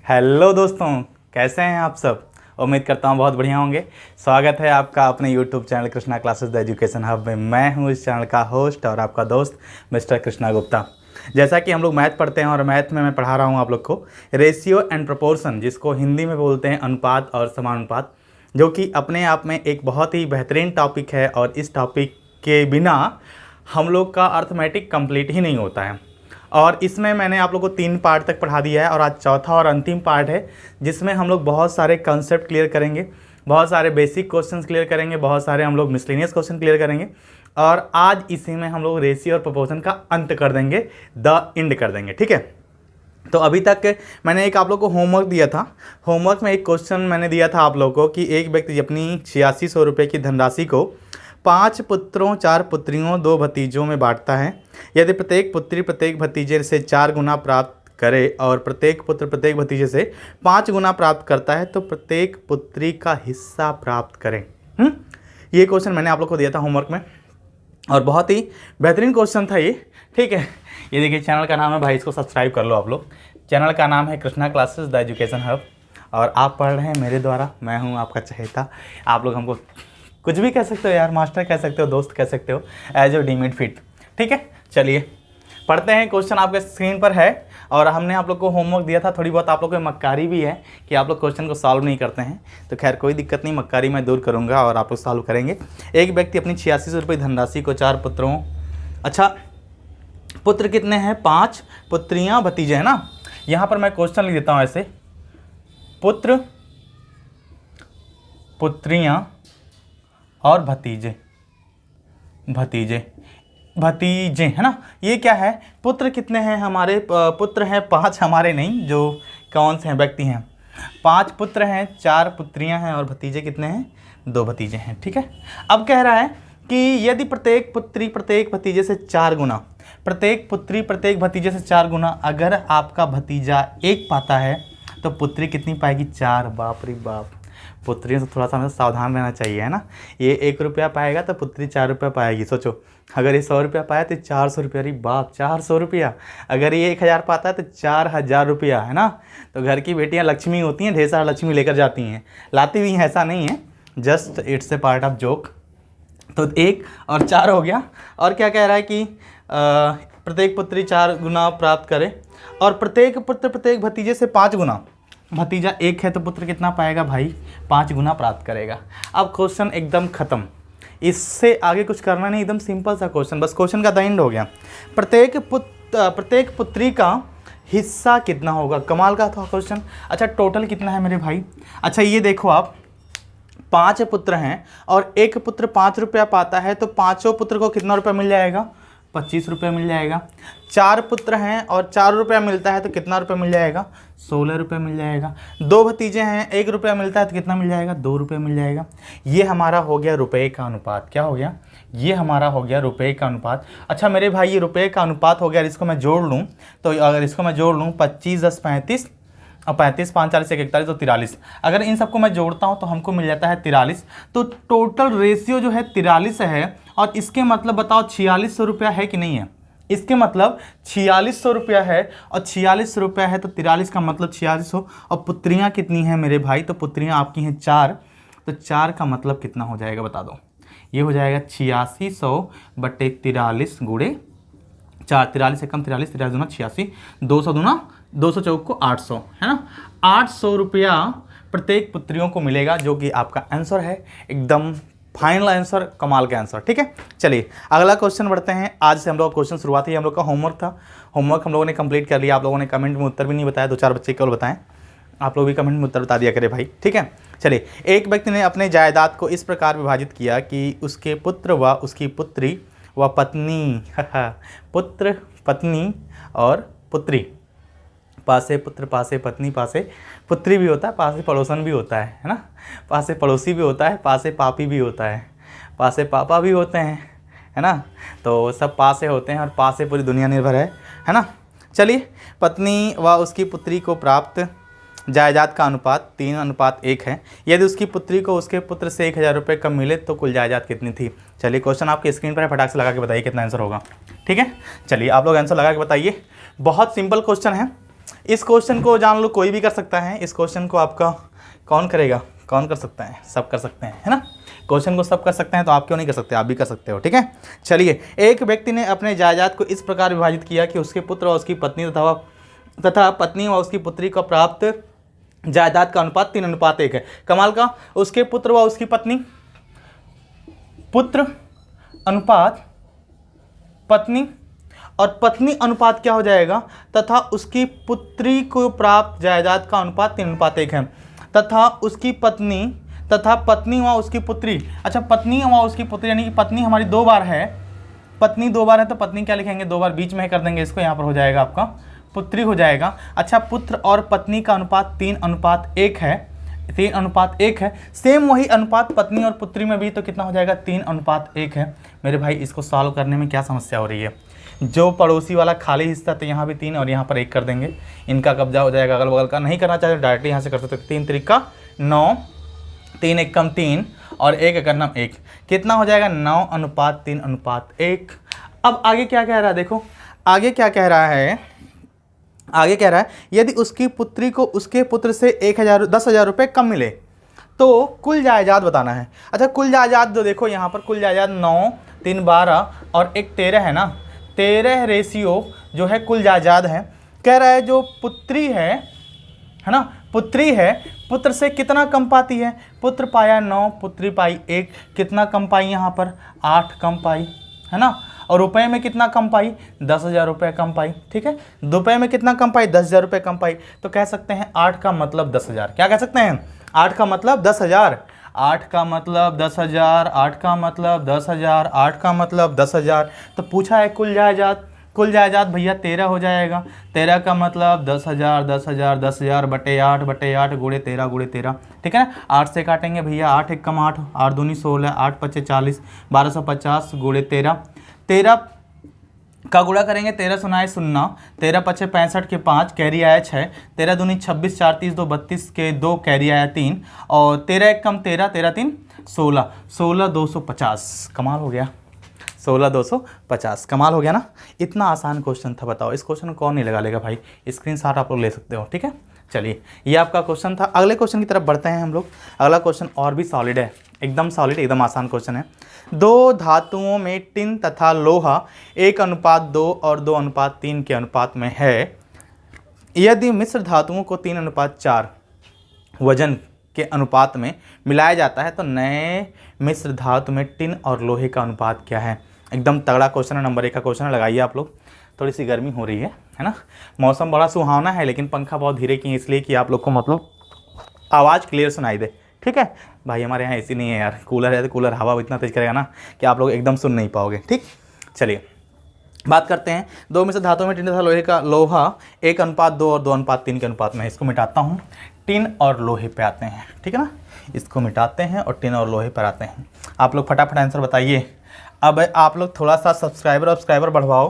Hello दोस्तों, कैसे हैं आप सब। उम्मीद करता हूँ बहुत बढ़िया होंगे। स्वागत है आपका अपने YouTube channel Krishna classes the education hub में। मैं हूँ इस चैनल का होस्ट और आपका दोस्त मिस्टर कृष्णा गुप्ता। जैसा कि हम लोग मैथ पढ़ते हैं और मैथ में मैं पढ़ा रहा हूँ आप लोग को रेशियो एंड प्रोपोर्शन, जिसको हिंदी में बोलते हैं अनुपात और समानुपात, जो कि अपने आप में एक बहुत ही बेहतरीन टॉपिक है। और इस टॉपिक के बिना हम लोग का अर्थमेटिक कंप्लीट ही नहीं होता है। और इसमें मैंने आप लोग को 3 पार्ट तक पढ़ा दिया है और आज चौथा और अंतिम पार्ट है, जिसमें हम लोग बहुत सारे कंसेप्ट क्लियर करेंगे, बहुत सारे बेसिक क्वेश्चंस क्लियर करेंगे, बहुत सारे हम लोग मिसलेनियस क्वेश्चन क्लियर करेंगे। और आज इसी में हम लोग रेशियो और प्रोपोर्शन का अंत कर देंगे, द एंड कर देंगे। ठीक है, तो अभी तक मैंने एक आप लोग को होमवर्क दिया था। होमवर्क में एक क्वेश्चन मैंने दिया था आप लोग को कि एक व्यक्ति अपनी 8600 रुपये की धनराशि को 5 पुत्रों 4 पुत्रियों 2 भतीजों में बांटता है। यदि प्रत्येक पुत्री प्रत्येक भतीजे से 4 गुना प्राप्त करे और प्रत्येक पुत्र प्रत्येक भतीजे से 5 गुना प्राप्त करता है तो प्रत्येक पुत्री का हिस्सा प्राप्त करें। ये क्वेश्चन मैंने आप लोग को दिया था होमवर्क में और बहुत ही बेहतरीन क्वेश्चन था ये। ठीक है, ये देखिए चैनल का नाम है भाई, इसको सब्सक्राइब कर लो आप लोग। चैनल का नाम है Krishna classes the education hub और आप पढ़ रहे हैं मेरे द्वारा। मैं हूँ आपका चहेता। आप लोग हमको कुछ भी कह सकते हो यार, मास्टर कह सकते हो, दोस्त कह सकते हो, एज ओ डीमिड फिट। ठीक है, चलिए पढ़ते हैं। क्वेश्चन आपके स्क्रीन पर है और हमने आप लोग को होमवर्क दिया था। थोड़ी बहुत आप लोग को मक्कारी भी है कि आप लोग क्वेश्चन को सॉल्व नहीं करते हैं, तो खैर कोई दिक्कत नहीं, मक्कारी मैं दूर करूंगा और आप लोग सॉल्व करेंगे। एक व्यक्ति अपनी 8600 रुपये धनराशि को 4 पुत्रों, अच्छा पुत्र कितने हैं, 5, पुत्रियाँ भतीजे हैं ना। यहाँ पर मैं क्वेश्चन लिख देता हूँ ऐसे, पुत्र पुत्रियाँ और भतीजे भतीजे है ना। ये क्या है, पुत्र कितने हैं हमारे, पुत्र हैं 5, हमारे नहीं, जो कौन से हैं व्यक्ति हैं, 5 पुत्र हैं 4 पुत्रियां हैं और भतीजे कितने हैं, 2 भतीजे हैं। ठीक है, अब कह रहा है कि यदि प्रत्येक पुत्री प्रत्येक भतीजे से 4 गुना, प्रत्येक पुत्री प्रत्येक भतीजे से 4 गुना अगर आपका भतीजा 1 पाता है तो पुत्री कितनी पाएगी, 4। बाप रे बाप, पुत्री से थोड़ा सा हमें सावधान रहना चाहिए, है ना। ये 1 रुपया पाएगा तो पुत्री 4 रुपया पाएगी। सोचो, अगर ये 100 रुपया पाया तो 400 रुपया, अरे बाप 400 रुपया। अगर ये 1000 पाता है तो 4000 रुपया, है ना। तो घर की बेटियां लक्ष्मी होती हैं, ढेर सारा लक्ष्मी लेकर जाती हैं, लाती भी हैं, ऐसा नहीं है, just it's a part of joke. तो 1 और 4 हो गया। और क्या कह रहा है कि प्रत्येक पुत्री 4 गुना प्राप्त करे और प्रत्येक पुत्र प्रत्येक भतीजे से 5 गुना। भतीजा 1 है तो पुत्र कितना पाएगा भाई, 5 गुना प्राप्त करेगा। अब क्वेश्चन एकदम ख़त्म, इससे आगे कुछ करना नहीं, एकदम सिंपल सा क्वेश्चन, बस क्वेश्चन का द एंड हो गया। प्रत्येक पुत्री का हिस्सा कितना होगा, कमाल का था क्वेश्चन। अच्छा टोटल कितना है मेरे भाई, अच्छा ये देखो आप, 5 पुत्र हैं और एक पुत्र 5 रुपया पाता है तो 5 पुत्र को कितना रुपया मिल जाएगा, 25 रुपये मिल जाएगा। 4 पुत्र हैं और 4 रुपया मिलता है तो कितना रुपया मिल जाएगा, 16 रुपये मिल जाएगा। 2 भतीजे हैं, 1 रुपया मिलता है तो कितना मिल जाएगा, 2 रुपये मिल जाएगा। ये हमारा हो गया रुपए का अनुपात। क्या हो गया, ये हमारा हो गया रुपए का अनुपात। अच्छा मेरे भाई ये रुपए का अनुपात हो गया, इसको मैं जोड़ लूँ तो अगर इसको मैं जोड़ लूँ 25 10 35 और 35 5 40 1 41 तो 43, अगर इन सबको मैं जोड़ता हूँ तो हमको मिल जाता है 43। तो टोटल रेशियो जो है 43 है और इसके मतलब बताओ 4600 रुपया है कि नहीं है। इसके मतलब 4600 रुपया है और 4600 रुपया है तो 43 का मतलब 4600। और पुत्रियाँ कितनी हैं मेरे भाई, तो पुत्रियाँ आपकी हैं 4, तो 4 का मतलब कितना हो जाएगा बता दो, ये हो जाएगा 8600 बटे 43 गुणे 4, 43 से कम 43, 43 दूना 86, 200 दूना 200 चौक को 800, है ना। 800 रुपया प्रत्येक पुत्रियों को मिलेगा, जो कि आपका आंसर है, एकदम फाइनल आंसर, कमाल का आंसर। ठीक है, चलिए अगला क्वेश्चन बढ़ते हैं। आज से हम लोग क्वेश्चन शुरुआत ही हम लोग का होमवर्क था। होमवर्क हम लोगों ने कंप्लीट कर लिया। आप लोगों ने कमेंट में उत्तर भी नहीं बताया, 2-4 बच्चे केवल बताएं, आप लोग भी कमेंट में उत्तर बता दिया करें भाई। ठीक है, चलिए एक व्यक्ति ने अपने जायदाद को इस प्रकार विभाजित किया कि उसके पुत्र व उसकी पुत्री व पत्नी पुत्र पत्नी और पुत्री, पासे पुत्र पासे पत्नी पासे पुत्री भी होता है, पासे पड़ोसन भी होता है ना, पासे पड़ोसी भी होता है, पासे पापी भी होता है, पासे पापा भी होते हैं, है ना। तो सब पासे होते हैं और पासे पूरी दुनिया निर्भर है ना। चलिए पत्नी व उसकी पुत्री को प्राप्त जायदाद का अनुपात 3:1 है। यदि उसकी पुत्री को उसके पुत्र से 1000 रुपये कम मिले तो कुल जायदाद कितनी थी। चलिए क्वेश्चन आपकी स्क्रीन पर है, फटाक से लगा के बताइए कितना आंसर होगा। ठीक है, चलिए आप लोग आंसर लगा के बताइए। बहुत सिंपल क्वेश्चन है, इस क्वेश्चन को जान लो कोई भी कर सकता है, इस क्वेश्चन को आपका कौन करेगा, कौन कर सकता है, सब कर सकते हैं, है ना। क्वेश्चन को सब कर सकते हैं तो आप क्यों नहीं कर सकते, आप भी कर सकते हो, ठीक है। चलिए, एक व्यक्ति ने अपने जायदाद को इस प्रकार विभाजित किया कि उसके पुत्र और उसकी पत्नी तथा पत्नी व उसकी पुत्री को प्राप्त जायदाद का अनुपात 3:1 है। कमाल का, उसके पुत्र व उसकी पत्नी, पुत्र अनुपात पत्नी, और पत्नी अनुपात क्या हो जाएगा, तथा उसकी पुत्री को प्राप्त जायदाद का अनुपात 3:1 है, तथा उसकी पत्नी तथा पत्नी व उसकी पुत्री। अच्छा, पत्नी व उसकी पुत्री यानी कि पत्नी हमारी 2 बार है, पत्नी 2 बार है तो पत्नी क्या लिखेंगे, 2 बार बीच में कर देंगे इसको, यहाँ पर हो जाएगा आपका पुत्री हो जाएगा। अच्छा, पुत्र और पत्नी का अनुपात 3:1 है, 3:1 है। सेम वही अनुपात पत्नी और पुत्री में भी तो कितना हो जाएगा, 3:1 है। मेरे भाई इसको सॉल्व करने में क्या समस्या हो रही है, जो पड़ोसी वाला खाली हिस्सा तो यहाँ भी 3 और यहाँ पर 1 कर देंगे, इनका कब्जा हो जाएगा अगल बगल का। नहीं करना चाहते डायरेक्टली यहाँ से कर सकते, 3 3 9, 3 1 3 और 1 1 1, कितना हो जाएगा 9:3:1। अब आगे क्या कह रहा है, देखो आगे क्या कह रहा है, आगे कह रहा है यदि उसकी पुत्री को उसके पुत्र से 10,000 रुपये कम मिले तो कुल जायदाद बताना है। अच्छा, कुल जायदाद जो देखो यहाँ पर कुल जायदाद 9 3 12 और 1 13 है ना, 13 रेशियो जो है कुल जायदाद है। कह रहा है जो पुत्री है ना, पुत्री है, पुत्र से कितना कम पाती है, पुत्र पाया 9, पुत्री पाई 1, कितना कम पाई यहाँ पर 8 कम पाई, है ना। और रुपए में कितना कम पाई, 10,000 रुपये कम पाई, ठीक है। रुपए में कितना कम पाई, 10,000 रुपये कम पाई, तो कह सकते हैं 8 का मतलब 10,000। क्या कह सकते हैं, 8 का मतलब 10,000, 8 का मतलब 10,000, 8 का मतलब 10,000, 8 का मतलब 10,000। तो पूछा है कुल जायदाद, कुल जायदाद भैया 13 हो जाएगा, 13 का मतलब 10,000, 10,000, 10,000 बटे 8 गुणे 13 गुणे 13, ठीक है ना। 8 से काटेंगे भैया, 8 1 8, 8 दूनी 16, 8 5 40, 1250 गुणे 13, 13 का गुणा करेंगे, 13 सुनाए 0, 13 5 65 के 5, कैरी आया 6, 13 दूनी 26, 4 30 2 32 के 2, कैरी आया 3, और 13 1 कम 13, 13 3 16, 16,250। कमाल हो गया, 16,250, कमाल हो गया ना। इतना आसान क्वेश्चन था, बताओ इस क्वेश्चन को कौन नहीं लगा लेगा भाई, स्क्रीनशॉट आप लोग ले सकते हो, ठीक है। चलिए, ये आपका क्वेश्चन था। अगले क्वेश्चन की तरफ बढ़ते हैं हम लोग। अगला क्वेश्चन और भी सॉलिड है, एकदम सॉलिड, एकदम आसान क्वेश्चन है। 2 धातुओं में टिन तथा लोहा 1:2 और 2:3 के अनुपात में है। यदि मिश्र धातुओं को 3:4 वजन के अनुपात में मिलाया जाता है तो नए मिश्र धातु में टिन और लोहे का अनुपात क्या है। एकदम तगड़ा क्वेश्चन है, नंबर 1 का क्वेश्चन है, लगाइए आप लोग। थोड़ी सी गर्मी हो रही है ना, मौसम बड़ा सुहावना है, लेकिन पंखा बहुत धीरे किए इसलिए कि आप लोग को मतलब आवाज़ क्लियर सुनाई दे, ठीक है भाई। हमारे यहाँ एसी नहीं है यार, कूलर है तो कूलर हवा इतना तेज करेगा ना कि आप लोग एकदम सुन नहीं पाओगे, ठीक। चलिए बात करते हैं 2 मिश्र धातुओं में टिन तथा लोहे का, लोहा 1:2 और 2:3 के अनुपात में। इसको मिटाता हूँ, टिन और लोहे पे आते हैं, ठीक है ना। इसको मिटाते हैं और टिन और लोहे पर आते हैं। आप लोग फटाफट आंसर बताइए। अब आप लोग थोड़ा सा सब्सक्राइबर बढ़वाओ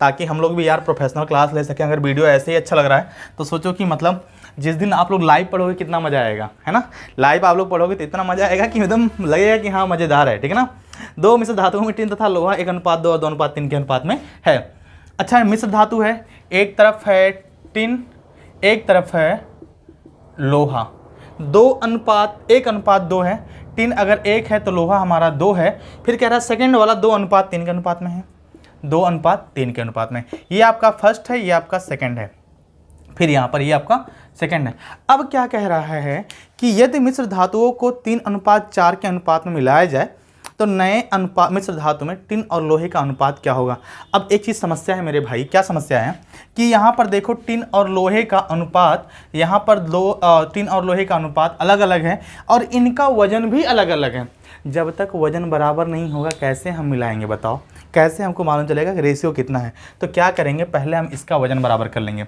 ताकि हम लोग भी यार प्रोफेशनल क्लास ले सकें। अगर वीडियो ऐसे ही अच्छा लग रहा है तो सोचो कि मतलब जिस दिन आप लोग लाइव पढ़ोगे कितना मज़ा आएगा, है ना। लाइव आप लोग पढ़ोगे तो इतना मज़ा आएगा कि एकदम लगेगा कि हाँ मज़ेदार है, ठीक है ना। 2 मिश्र धातुओं में टिन तथा लोहा 1:2 और 2:3 के अनुपात में है। अच्छा, मिश्र धातु है, एक तरफ है टिन, एक तरफ है लोहा, 1:2 है। टिन अगर 1 है तो लोहा हमारा 2 है। फिर कह रहा है सेकंड वाला 2:3 के अनुपात में है, 2:3 के अनुपात में। ये आपका फर्स्ट है, ये आपका सेकंड है, फिर यहाँ पर ये आपका सेकंड है। अब क्या कह रहा है कि यदि मिश्र धातुओं को 3:4 के अनुपात में मिलाया जाए तो नए मिश्र धातु में टिन और लोहे का अनुपात क्या होगा। अब एक चीज़ समस्या है मेरे भाई, क्या समस्या है कि यहाँ पर देखो टिन और लोहे का अनुपात, यहाँ पर टिन और लोहे का अनुपात अलग अलग है और इनका वजन भी अलग अलग है। जब तक वजन बराबर नहीं होगा कैसे हम मिलाएंगे, बताओ कैसे हमको मालूम चलेगा कि रेशियो कितना है। तो क्या करेंगे, पहले हम इसका वजन बराबर कर लेंगे।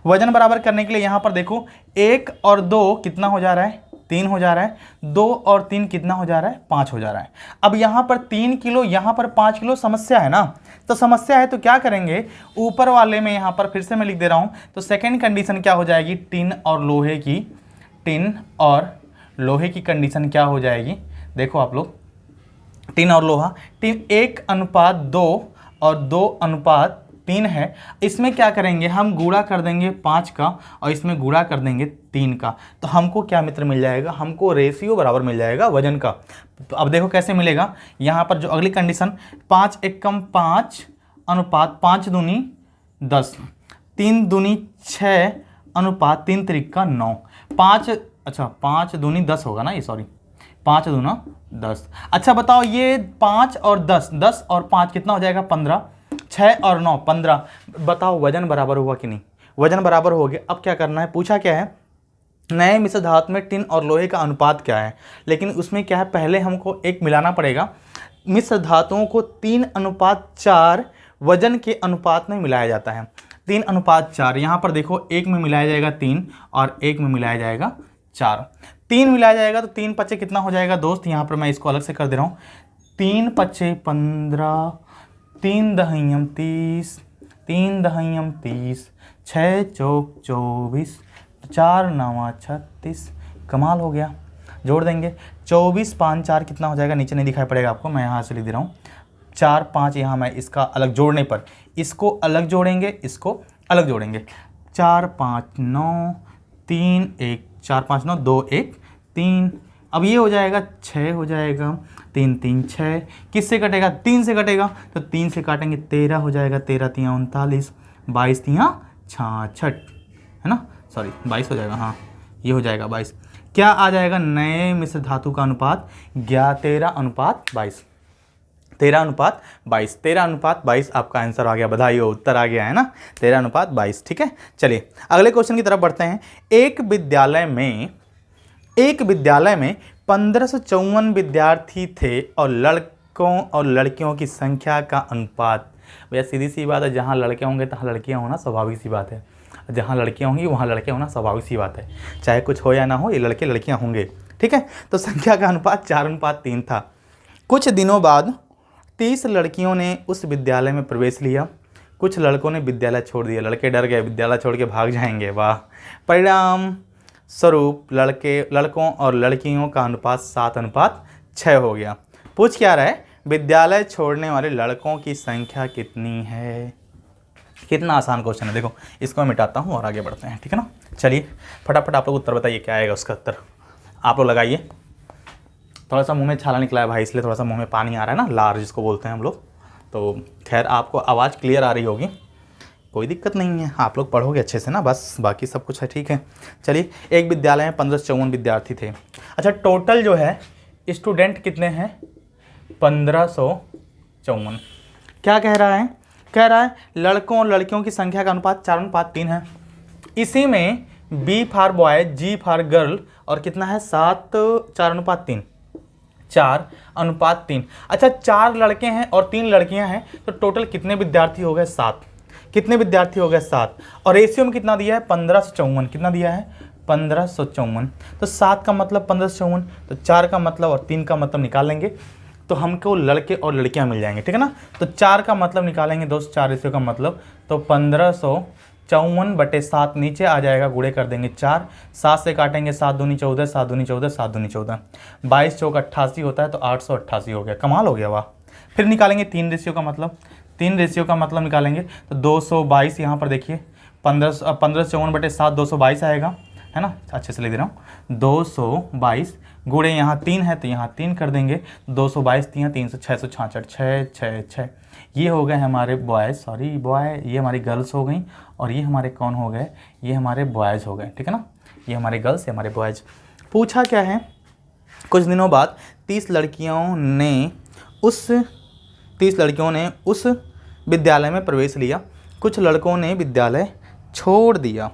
वजन बराबर करने के लिए यहाँ पर देखो 1 और 2 कितना हो जा रहा है, 3 हो जा रहा है, 2 और 3 कितना हो जा रहा है, 5 हो जा रहा है। अब यहाँ पर 3 किलो, यहाँ पर 5 किलो, समस्या है ना। तो समस्या है तो क्या करेंगे, ऊपर वाले में यहाँ पर फिर से मैं लिख दे रहा हूँ। तो सेकेंड कंडीशन क्या हो जाएगी, टिन और लोहे की कंडीशन क्या हो जाएगी, देखो आप लोग, टिन और लोहा, टिन 1:2 और 2:3 3 है, इसमें क्या करेंगे हम गुणा कर देंगे 5 का और इसमें गुणा कर देंगे 3 का, तो हमको क्या मित्र मिल जाएगा, हमको रेशियो बराबर मिल जाएगा वजन का। तो अब देखो कैसे मिलेगा, यहाँ पर जो अगली कंडीशन 5 एकम 5 अनुपात 5 दूनी 10, 3 दूनी 6 अनुपात 3 त्रिका 9, 5 दूनी 10 होगा ना ये, सॉरी 5 दूना 10। अच्छा बताओ ये 5 और 10 और 5 कितना हो जाएगा 15, 6 और 9 15। बताओ वजन बराबर हुआ कि नहीं, वजन बराबर हो गया। अब क्या करना है, पूछा क्या है, नए मिश्र धातु में टिन और लोहे का अनुपात क्या है, लेकिन उसमें क्या है पहले हमको एक मिलाना पड़ेगा। मिश्र धातुओं को 3:4 वजन के अनुपात में मिलाया जाता है, 3:4। यहाँ पर देखो एक में मिलाया जाएगा 3 और एक में मिलाया जाएगा 4, 3 मिलाया जाएगा तो 3 पच्चे कितना हो जाएगा दोस्त, यहाँ पर मैं इसको अलग से कर दे रहा हूँ, 3 पच्चे 15, 3 दहियम 30, 3 दहियम 30, 6 चौक 24, 4 नवा 36, कमाल हो गया। जोड़ देंगे 24 5 4 कितना हो जाएगा, नीचे नहीं दिखाई पड़ेगा आपको, मैं यहाँ से लिख दे रहा हूँ 4 5, यहाँ मैं इसका अलग जोड़ने पर इसको अलग जोड़ेंगे, इसको अलग जोड़ेंगे, 4 5 9 3 1 4 5 9 2 1 3। अब ये हो जाएगा 6 हो जाएगा, 3 3 6, किससे कटेगा 3 से कटेगा, तो 3 से काटेंगे 13 हो जाएगा, 13 3 39, 22 3 66 है ना, सॉरी 22 हो जाएगा, हाँ ये हो जाएगा 22। क्या आ जाएगा, नए मिश्र धातु का अनुपात 13:22, 13:22, 13:22 आपका आंसर आ गया, बधाई हो, उत्तर आ गया है ना 13:22। ठीक है, चलिए अगले क्वेश्चन की तरफ बढ़ते हैं। एक विद्यालय में 1554 विद्यार्थी थे और लड़कों और लड़कियों की संख्या का अनुपात, भैया सीधी सी बात है, जहाँ लड़के होंगे तहाँ लड़कियाँ होना स्वाभाविक सी बात है, जहाँ लड़कियाँ होंगी वहाँ लड़के होना स्वाभाविक सी बात है, चाहे कुछ हो या ना हो ये लड़के लड़कियाँ होंगे। ठीक है, तो संख्या का अनुपात 4:3 था। कुछ दिनों बाद 30 लड़कियों ने उस विद्यालय में प्रवेश लिया, कुछ लड़कों ने विद्यालय छोड़ दिया, लड़के डर गए विद्यालय छोड़ के भाग जाएंगे, वाह। परिणाम स्वरूप लड़कों और लड़कियों का अनुपात 7:6 हो गया। पूछ क्या रहा है, विद्यालय छोड़ने वाले लड़कों की संख्या कितनी है। कितना आसान क्वेश्चन है, देखो इसको मैं मिटाता हूँ और आगे बढ़ते हैं। ठीक है ना, चलिए फटाफट आप लोग उत्तर बताइए क्या आएगा उसका उत्तर, आप लोग लगाइए। थोड़ा सा मुंह में छाला निकला है भाई, इसलिए थोड़ा सा मुंह में पानी आ रहा है ना, लार जिसको बोलते हैं हम लोग। तो खैर आपको आवाज़ क्लियर आ रही होगी, कोई दिक्कत नहीं है, आप लोग पढ़ोगे अच्छे से ना, बस बाकी सब कुछ है। ठीक है, चलिए एक विद्यालय में 1554 विद्यार्थी थे। अच्छा टोटल जो है स्टूडेंट कितने हैं, 1554। क्या कह रहा है, कह रहा है लड़कों और लड़कियों की संख्या का अनुपात 4:3 है। इसी में B for boy, G for girl और कितना है 4:3, 4:3। अच्छा 4 लड़के हैं और 3 लड़कियां हैं, तो टोटल कितने विद्यार्थी हो गए, 7। कितने विद्यार्थी हो गए, 7। और रेशियो में कितना दिया है, 1554। कितना दिया है, 1554। तो 7 का मतलब 1554, तो 4 का मतलब और 3 का मतलब निकाल लेंगे तो हमको लड़के और लड़कियां मिल जाएंगे। ठीक है ना, तो 4 का मतलब निकालेंगे दोस्त, 4 रेशियो का मतलब, तो 1554/7 नीचे आ जाएगा, गुणे कर देंगे 4, 7 से काटेंगे 7 दूनी 14, 7 दूनी 14, 7 दूनी 14, 22 चौक 88 होता है, तो 888 हो गया, कमाल हो गया, वाह। फिर निकालेंगे 3 रेशियो का मतलब, 3 रेशियो का मतलब निकालेंगे तो 222, यहाँ पर देखिए 1554/7 222 आएगा, है ना, अच्छे से लिख दे रहा हूँ, 222 गुणे यहाँ 3 है तो यहाँ 3 कर देंगे, 222 300 666 6 6 6। ये हो गए हमारे बॉयज़, सॉरी बॉय, ये हमारी गर्ल्स हो गई, और ये हमारे कौन हो गए, ये हमारे बॉयज़ हो गए। ठीक है ना, ये हमारे गर्ल्स, ये हमारे बॉयज़। पूछा क्या है, कुछ दिनों बाद 30 लड़कियों ने उस विद्यालय में प्रवेश लिया, कुछ लड़कों ने विद्यालय छोड़ दिया,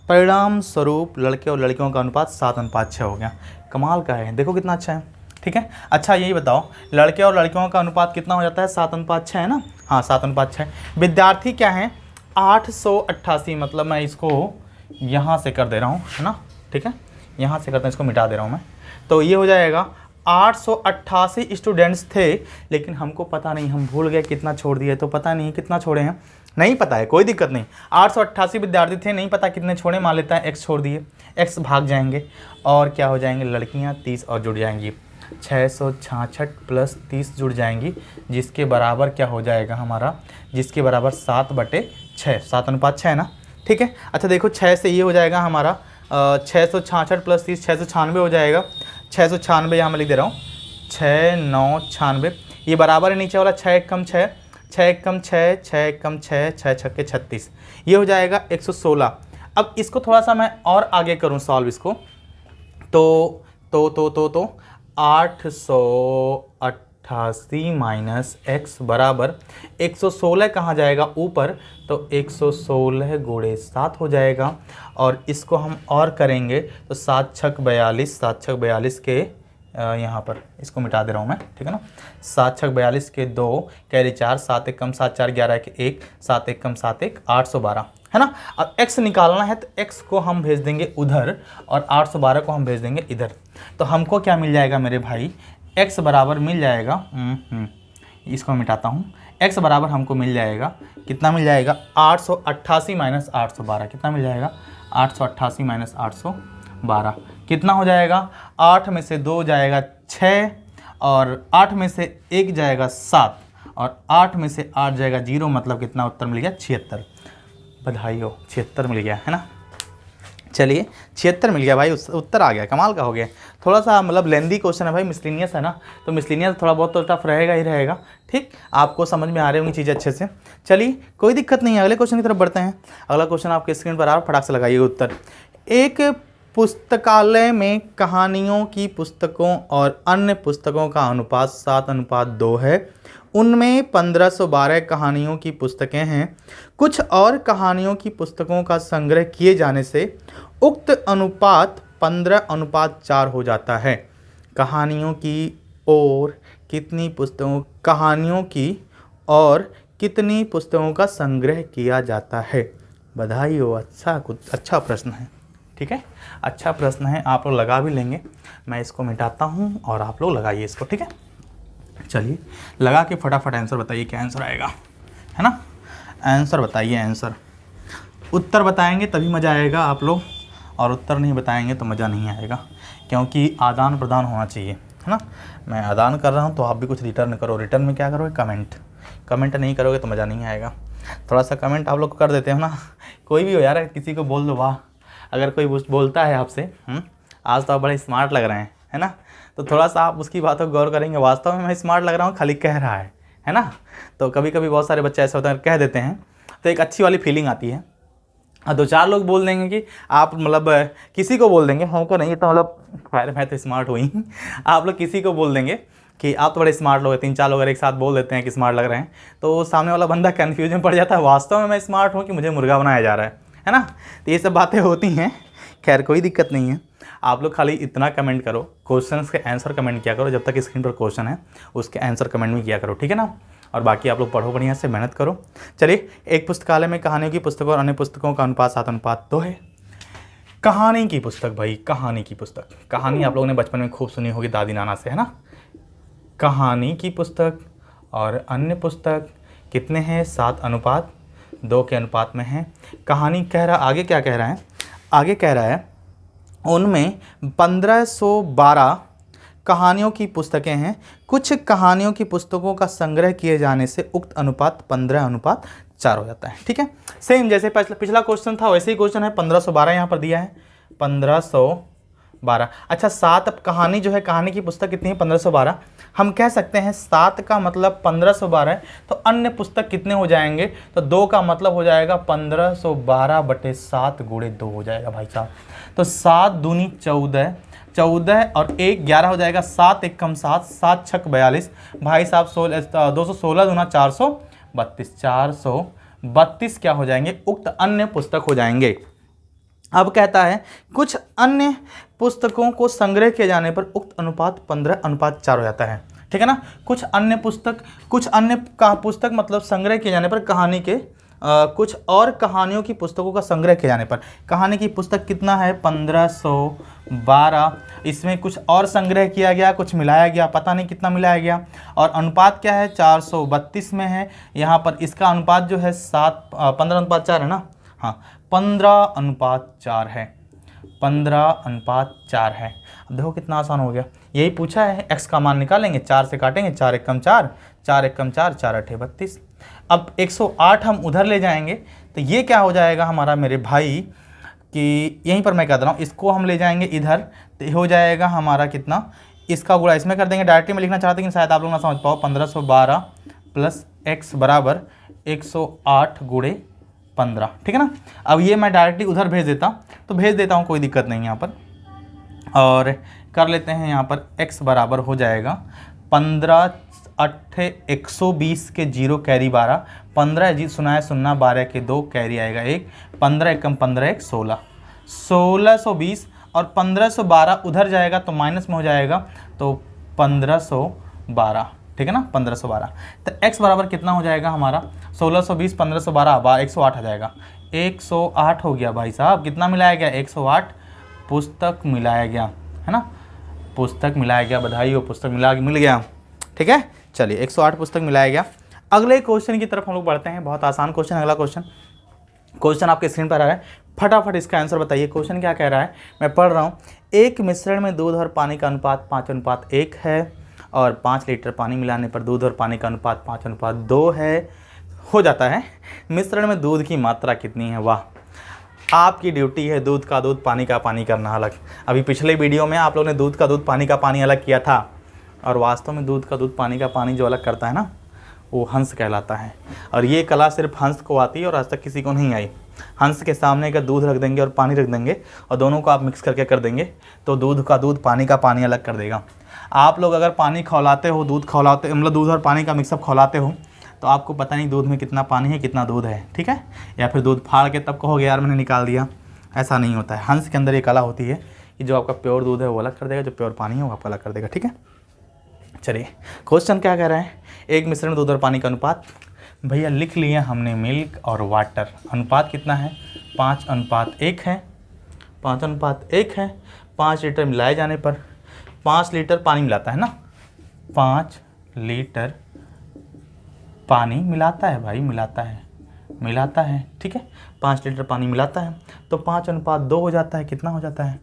परिणाम स्वरूप लड़के और लड़कियों का अनुपात 7:6 हो गया। कमाल का है, देखो कितना अच्छा है। ठीक है, अच्छा यही बताओ लड़के और लड़कियों का अनुपात कितना हो जाता है, 7:6 है ना, हाँ 7:6। विद्यार्थी क्या है, 888, मतलब मैं इसको यहाँ से कर दे रहा हूँ, है ना, ठीक है, यहाँ से करते हैं, इसको मिटा दे रहा हूँ मैं, तो ये हो जाएगा 888 स्टूडेंट्स थे, लेकिन हमको पता नहीं, हम भूल गए कितना छोड़ दिए, तो पता नहीं कितना छोड़े हैं, नहीं पता है, कोई दिक्कत नहीं। 888 विद्यार्थी थे, नहीं पता कितने छोड़े, मान लेता है x छोड़ दिए, x भाग जाएंगे और क्या हो जाएंगे, लड़कियां 30 और जुड़ जाएंगी। 666 प्लस 30 जुड़ जाएंगी, जिसके बराबर क्या हो जाएगा हमारा, जिसके बराबर 7/6, 7:6 है ना, ठीक है। अच्छा देखो 6 से ये हो जाएगा हमारा 666 प्लस 30 696 हो जाएगा। 696 यहाँ मैं लिख दे रहा हूँ, 6×9=96, ये बराबर है नीचे वाला 6 कम 6, 6 कम 6, 6 कम 6, 6 छक्के 36, ये हो जाएगा 116। अब इसको थोड़ा सा मैं और आगे करूँ सॉल्व इसको, तो 888 माइनस x बराबर 116 कहाँ जाएगा ऊपर, तो 116 गुणे 7 हो जाएगा। और इसको हम और करेंगे तो 7 छक 42, 7 छक 42 के यहाँ पर इसको मिटा दे रहा हूँ मैं, ठीक है ना। 7 छक 42 के 2 कैरी 4, 7 एक कम 7 4 11 के 1, 7 एक कम 7 1 812 है ना। अब x निकालना है तो x को हम भेज देंगे उधर और 812 को हम भेज देंगे इधर। तो हमको क्या मिल जाएगा मेरे भाई, x बराबर मिल जाएगा, इसको मिटाता हूँ, x बराबर हमको मिल जाएगा, कितना मिल जाएगा 888 माइनस 812, कितना मिल जाएगा 888 माइनस 812, कितना हो जाएगा, 8 में से 2 जाएगा 6 और 8 में से 1 जाएगा 7 और 8 में से 8 जाएगा 0, मतलब कितना उत्तर मिल गया 76। बधाई हो, 76 मिल गया है ना। चलिए 76 मिल गया भाई, उत्तर आ गया, कमाल का हो गया। थोड़ा सा मतलब लेंदी क्वेश्चन है भाई, मिसलिनियस है ना, तो मिसलिनियस थोड़ा बहुत तो टफ रहेगा ही रहेगा, ठीक। आपको समझ में आ रही होंगी चीज़ें अच्छे से। चलिए कोई दिक्कत नहीं है, अगले क्वेश्चन की तरफ बढ़ते हैं। अगला क्वेश्चन आपके स्क्रीन पर आ रहा है, फटाक से लगाइए उत्तर। एक पुस्तकालय में कहानियों की पुस्तकों और अन्य पुस्तकों का अनुपात 7:2 है। उनमें 1512 कहानियों की पुस्तकें हैं। कुछ और कहानियों की पुस्तकों का संग्रह किए जाने से उक्त अनुपात 15:4 हो जाता है। कहानियों की और कितनी पुस्तकों का संग्रह किया जाता है। बधाई हो, अच्छा प्रश्न है, ठीक है, अच्छा प्रश्न है, आप लोग लगा भी लेंगे। मैं इसको मिटाता हूँ और आप लोग लगाइए इसको, ठीक है। चलिए लगा के फटाफट आंसर बताइए, क्या आंसर आएगा, है ना। आंसर बताइए, आंसर, उत्तर बताएंगे तभी मज़ा आएगा आप लोग, और उत्तर नहीं बताएंगे तो मज़ा नहीं आएगा, क्योंकि आदान प्रदान होना चाहिए, है ना। मैं आदान कर रहा हूँ तो आप भी कुछ रिटर्न करो। रिटर्न में क्या करोगे, कमेंट नहीं करोगे तो मज़ा नहीं आएगा। थोड़ा सा कमेंट आप लोग कर देते हो ना, कोई भी हो यार, किसी को बोल दो वाह, अगर कोई बोलता है आपसे आज तो आप बड़े स्मार्ट लग रहे हैं, है ना, तो थोड़ा सा आप उसकी बातों को गौर करेंगे, वास्तव में मैं स्मार्ट लग रहा हूँ खाली कह रहा है ना। तो कभी कभी बहुत सारे बच्चे ऐसे होते हैं, कह देते हैं तो एक अच्छी वाली फीलिंग आती है। और 2-4 लोग बोल देंगे कि आप मतलब किसी को बोल देंगे, हमको नहीं तो मतलब खैर मैं तो स्मार्ट हुई आप लोग किसी को बोल देंगे कि आप तो बड़े स्मार्ट लोग हैं। 3-4 लोग अगर एक साथ बोल देते हैं कि स्मार्ट लग रहे हैं, तो सामने वाला बंदा कन्फ्यूजन पड़ जाता है, वास्तव में मैं स्मार्ट हूँ कि मुझे मुर्गा बनाया जा रहा है ना। तो ये सब बातें होती हैं, खैर कोई दिक्कत नहीं है। आप लोग खाली इतना कमेंट करो, क्वेश्चंस के आंसर कमेंट किया करो, जब तक स्क्रीन पर क्वेश्चन है उसके आंसर कमेंट भी किया करो, ठीक है ना। और बाकी आप लोग पढ़ो, बढ़िया से मेहनत करो। चलिए, एक पुस्तकालय में कहानियों की पुस्तकों और अन्य पुस्तकों का अनुपात 7:2 है। कहानी की पुस्तक भाई, कहानी की पुस्तक, कहानी आप लोगों ने बचपन में खूब सुनी होगी दादी नाना से, है ना। कहानी की पुस्तक और अन्य पुस्तक कितने हैं, 7:2 के अनुपात में है। कहानी कह रहा, आगे क्या कह रहा है, आगे कह रहा है उनमें 1512 कहानियों की पुस्तकें हैं। कुछ कहानियों की पुस्तकों का संग्रह किए जाने से उक्त अनुपात 15:4 हो जाता है, ठीक है। सेम जैसे पिछला क्वेश्चन था वैसे ही क्वेश्चन है। 1512 यहाँ पर दिया है, 1512। अच्छा, 7 कहानी जो है, कहानी की पुस्तक कितनी है, 1512। हम कह सकते हैं 7 का मतलब 1512 है, तो अन्य पुस्तक कितने हो जाएंगे, तो 2 का मतलब हो जाएगा 1512/7 × 2 हो जाएगा भाई साहब। तो 7 दूनी 14, 14 और 1 11 हो जाएगा, 7 एक कम 7, 7 छक 42 भाई साहब, 216 दूना 432, 432 क्या हो जाएंगे, उक्त अन्य पुस्तक हो जाएंगे। अब कहता है कुछ अन्य पुस्तकों को संग्रह किए जाने पर उक्त अनुपात 15:4 हो जाता है, ठीक है ना। कुछ अन्य पुस्तक मतलब संग्रह किए जाने पर कहानी के कुछ और कहानियों की पुस्तकों का संग्रह किए जाने पर, कहानी की पुस्तक कितना है 1512, इसमें कुछ और संग्रह किया गया, कुछ मिलाया गया, पता नहीं कितना मिलाया गया, और अनुपात क्या है 432 में है। यहाँ पर इसका अनुपात जो है 15:4 है ना, हाँ 15:4 है, 15:4 है। अब देखो कितना आसान हो गया, यही पूछा है। x का मान निकालेंगे, 4 से काटेंगे, 4 एकम 4, 4 एकम 4, 4 अठे 32। अब 108 हम उधर ले जाएंगे तो ये क्या हो जाएगा हमारा मेरे भाई कि यहीं पर मैं कह रहा हूँ, इसको हम ले जाएंगे इधर तो हो जाएगा हमारा कितना, इसका गुणा इसमें कर देंगे। डायरेक्टली में लिखना चाहते हैं कि शायद आप लोग ना समझ पाओ। 1512 प्लस x बराबर 108 गुणे 15, ठीक है ना। अब ये मैं डायरेक्टली उधर भेज देता तो भेज देता हूँ, कोई दिक्कत नहीं यहाँ पर। और कर लेते हैं यहाँ पर x बराबर हो जाएगा 15 अट्ठे 120 के 0 कैरी 12, 15 जी सुना है सुनना, 12 के 2 कैरी आएगा 1, 15 एकम 15 1 16, 1620 और 1512 उधर जाएगा तो माइनस में हो जाएगा तो 1512, ठीक है ना, 1512। तो x बराबर कितना हो जाएगा हमारा 1620 1512 108 आ जाएगा, 108 हो गया भाई साहब। कितना मिलाया गया 108, पुस्तक मिलाया गया, है ना, पुस्तक मिलाया गया, बधाई हो, पुस्तक मिल गया, ठीक है। चलिए 108 पुस्तक मिलाया गया। अगले क्वेश्चन की तरफ हम लोग बढ़ते हैं। बहुत आसान क्वेश्चन, अगला क्वेश्चन आपके स्क्रीन पर आ रहा है, फटाफट इसका आंसर बताइए। क्वेश्चन क्या कह रहा है, मैं पढ़ रहा हूँ। एक मिश्रण में दूध और पानी का अनुपात 5:1 है और 5 लीटर पानी मिलाने पर दूध और पानी का अनुपात 5:2 है, हो जाता है। मिश्रण में दूध की मात्रा कितनी है? वाह, आपकी ड्यूटी है दूध का दूध पानी का पानी करना अलग। अभी पिछले वीडियो में आप लोगों ने दूध का दूध पानी का पानी अलग किया था, और वास्तव में दूध का दूध पानी का पानी जो अलग करता है ना, वो हंस कहलाता है। और ये कला सिर्फ हंस को आती है और आज तक किसी को नहीं आई। हंस के सामने का दूध रख देंगे और पानी रख देंगे और दोनों को आप मिक्स करके कर देंगे तो दूध का दूध पानी का पानी अलग कर देगा। आप लोग अगर पानी खौलाते हो, दूध खौलाते, मतलब दूध और पानी का मिक्सअप खौलाते हो, तो आपको पता नहीं दूध में कितना पानी है कितना दूध है, ठीक है। या फिर दूध फाड़ के तब कहोगे यार मैंने निकाल दिया, ऐसा नहीं होता है। हंस के अंदर ये कला होती है कि जो आपका प्योर दूध है वो अलग कर देगा, जो प्योर पानी है वो आपको अलग कर देगा, ठीक है। चलिए क्वेश्चन क्या कह रहा है, एक मिश्रण दूध और पानी का अनुपात, भैया लिख लिए हमने मिल्क और वाटर। अनुपात कितना है 5:1 है, 5:1 है। 5 लीटर मिलाए जाने पर 5 लीटर पानी मिलाता है ना, 5 लीटर पानी मिलाता है भाई, मिलाता है, ठीक है। 5 लीटर पानी मिलाता है तो 5:2 हो जाता है। कितना हो जाता है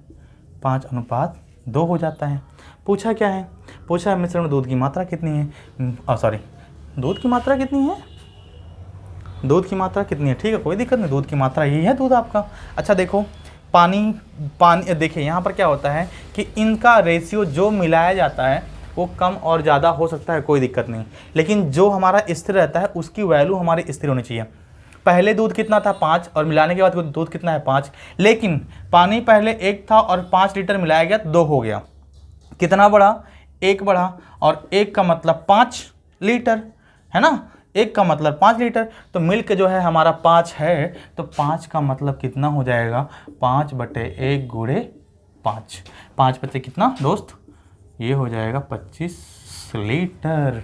5:2 हो जाता है। पूछा क्या है, पूछा है मिश्रण में दूध की मात्रा कितनी है, दूध की मात्रा कितनी है, दूध की मात्रा कितनी है, ठीक है, कोई दिक्कत नहीं, दूध की मात्रा यही है दूध आपका। अच्छा देखो पानी देखिए यहाँ पर क्या होता है कि इनका रेशियो जो मिलाया जाता है वो कम और ज़्यादा हो सकता है, कोई दिक्कत नहीं, लेकिन जो हमारा स्थिर रहता है उसकी वैल्यू हमारी स्थिर होनी चाहिए। पहले दूध कितना था 5 और मिलाने के बाद दूध कितना है 5, लेकिन पानी पहले 1 था और 5 लीटर मिलाया गया 2 हो गया। कितना बढ़ा 1 बढ़ा, और 1 का मतलब 5 लीटर है ना, 1 का मतलब 5 लीटर। तो मिल्क जो है हमारा 5 है तो 5 का मतलब कितना हो जाएगा 5/1 गुणे 5, 5 बचे कितना दोस्त, ये हो जाएगा 25 लीटर।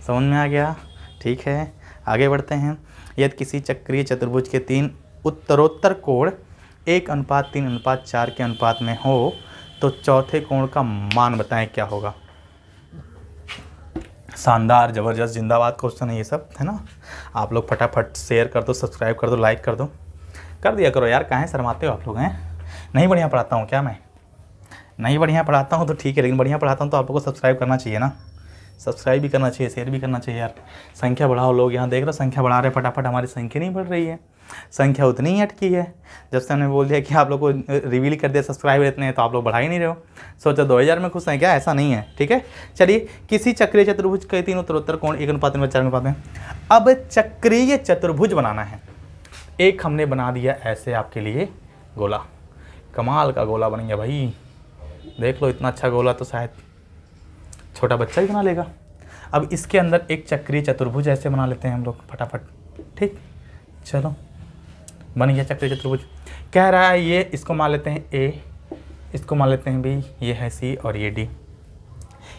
समझ में आ गया, ठीक है। आगे बढ़ते हैं। यदि किसी चक्रीय चतुर्भुज के 3 उत्तरोत्तर कोण 1:3:4 के अनुपात में हो तो चौथे कोण का मान बताएं क्या होगा। शानदार, ज़बरदस्त, जिंदाबाद क्वेश्चन है ये सब, है ना। आप लोग फटाफट शेयर कर दो, सब्सक्राइब कर दो, लाइक कर दो, कर दिया करो यार, काहे शर्माते हो आप लोग हैं। नहीं बढ़िया पढ़ाता हूँ क्या मैं, नहीं बढ़िया पढ़ाता हूँ तो ठीक है, लेकिन बढ़िया पढ़ाता हूँ तो आप लोगों को सब्सक्राइब करना चाहिए ना, सब्सक्राइब भी करना चाहिए, शेयर भी करना चाहिए यार। संख्या बढ़ाओ, लोग यहाँ देख रहे हो संख्या बढ़ा रहे फटाफट, हमारी संख्या नहीं बढ़ रही है, संख्या उतनी ही अटकी है। जब से हमने बोल दिया कि आप लोग को रिवील कर दिया सब्सक्राइब इतने हैं तो आप लोग बढ़ा ही नहीं रहे हो। सोचो 2000 में खुश हैं क्या, ऐसा नहीं है, ठीक है। चलिए किसी चक्रीय चतुर्भुज के 3 उत्तरोत्तर कोण 1:3:4 अनुपात में, अब चक्रीय चतुर्भुज बनाना है। एक हमने बना दिया ऐसे आपके लिए गोला, कमाल का गोला बन गया भाई, देख लो इतना अच्छा गोला तो शायद छोटा बच्चा ही बना लेगा। अब इसके अंदर एक चक्रीय चतुर्भुज ऐसे बना लेते हैं हम लोग फटाफट, ठीक, चलो बन गया चक्रीय चतुर्भुज। कह रहा है ये, इसको मान लेते हैं ए, इसको मान लेते हैं बी, ये है सी और ये डी।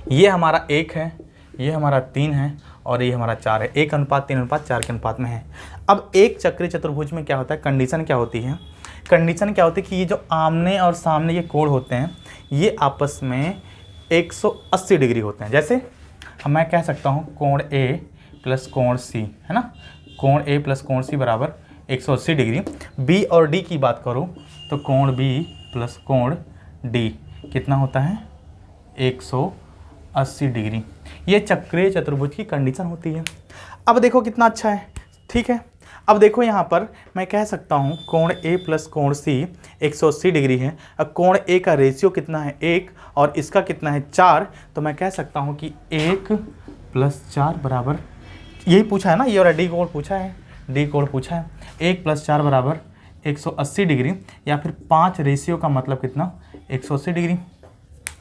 ये हमारा 1 है, ये हमारा 3 है और ये हमारा 4 है। 1:3:4 के अनुपात में है। अब एक चक्रीय चतुर्भुज में क्या होता है, कंडीशन क्या होती है, कंडीशन क्या होती है कि ये जो आमने और सामने ये कोण होते हैं ये आपस में 180 डिग्री होते हैं। जैसे अब मैं कह सकता हूँ कोण ए प्लस कोण सी, है ना, कोण ए प्लस कोण सी बराबर 180 डिग्री। बी और डी की बात करूँ तो कोण बी प्लस कोण डी कितना होता है 180 डिग्री। ये चक्रीय चतुर्भुज की कंडीशन होती है। अब देखो कितना अच्छा है, ठीक है। अब देखो यहाँ पर मैं कह सकता हूँ कोण ए प्लस कोण सी 180 डिग्री है। अब कोण ए का रेशियो कितना है 1 और इसका कितना है 4, तो मैं कह सकता हूँ कि 1 + 4 बराबर, यही पूछा है ना, ये वाला डी कोण पूछा है, डी कोण पूछा है, 1 + 4 बराबर 180 डिग्री, या फिर 5 रेशियो का मतलब कितना 180 डिग्री।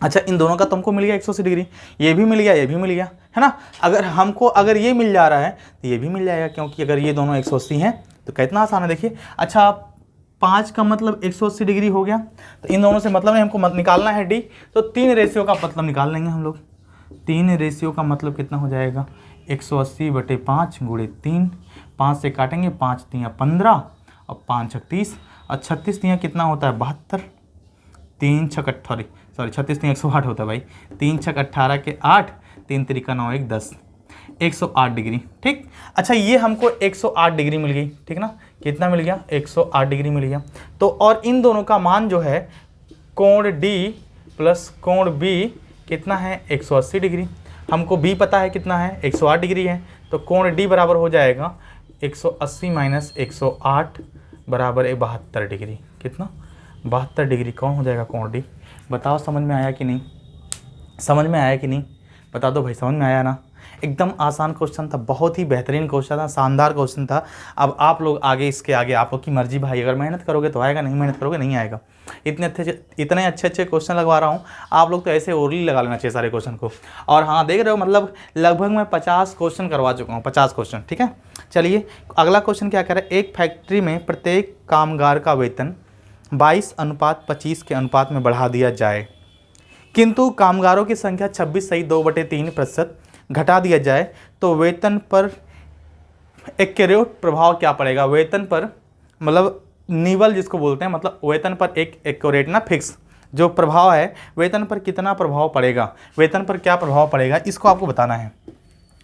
अच्छा, इन दोनों का तुमको मिल गया 180 डिग्री, ये भी मिल गया, ये भी मिल गया, है ना। अगर हमको अगर ये मिल जा रहा है तो ये भी मिल जाएगा, क्योंकि अगर ये दोनों 180 हैं तो कितना आसान है। देखिए, अच्छा 5 का मतलब 180 डिग्री हो गया, तो इन दोनों से मतलब नहीं, हमको निकालना है डी, तो 3 रेशियो का मतलब निकाल लेंगे हम लोग। 3 रेशियो का मतलब कितना हो जाएगा 180/5 × 3, 5 से काटेंगे, 5 × 3 = 15 और 5 × 6 = 30 और 36 × 3 कितना होता है 72, 3 × 6 = 18, सॉरी 36 × 3 = 108 होता है भाई, 3 × 6 = 18 के 8, 3 × 3 = 9, 1 10, 108 डिग्री, ठीक। अच्छा, ये हमको 108 डिग्री मिल गई, ठीक ना, कितना मिल गया 108 डिग्री मिल गया। तो और इन दोनों का मान जो है कोण डी प्लस कोण बी कितना है 180 डिग्री। हमको बी पता है कितना है 108 डिग्री है, तो कोण डी बराबर हो जाएगा 180 - 108 बराबर 72 डिग्री। कितना 72 डिग्री कौन हो जाएगा कोण डी। बताओ समझ में आया कि नहीं, समझ में आया कि नहीं, बता दो भाई, समझ में आया ना। एकदम आसान क्वेश्चन था, बहुत ही बेहतरीन क्वेश्चन था, शानदार क्वेश्चन था। अब आप लोग आगे, इसके आगे आप लोग की मर्जी भाई, अगर मेहनत करोगे तो आएगा, नहीं मेहनत करोगे नहीं आएगा। इतने अच्छे क्वेश्चन लगवा रहा हूँ, आप लोग तो ऐसे ओरली लगा लेना चाहिए सारे क्वेश्चन को। और हाँ, देख रहे हो, मतलब लगभग मैं 50 क्वेश्चन करवा चुका हूँ, 50 क्वेश्चन, ठीक है। चलिए अगला क्वेश्चन क्या कह रहा है, एक फैक्ट्री में प्रत्येक कामगार का वेतन 22:25 के अनुपात में बढ़ा दिया जाए, किंतु कामगारों की संख्या 26.2/3% घटा दिया जाए, तो वेतन पर एक्यूरेट प्रभाव क्या पड़ेगा। वेतन पर मतलब निवल जिसको बोलते हैं, मतलब वेतन पर एक एक्यूरेट ना फिक्स जो प्रभाव है, वेतन पर कितना प्रभाव पड़ेगा, वेतन पर क्या प्रभाव पड़ेगा, इसको आपको बताना है,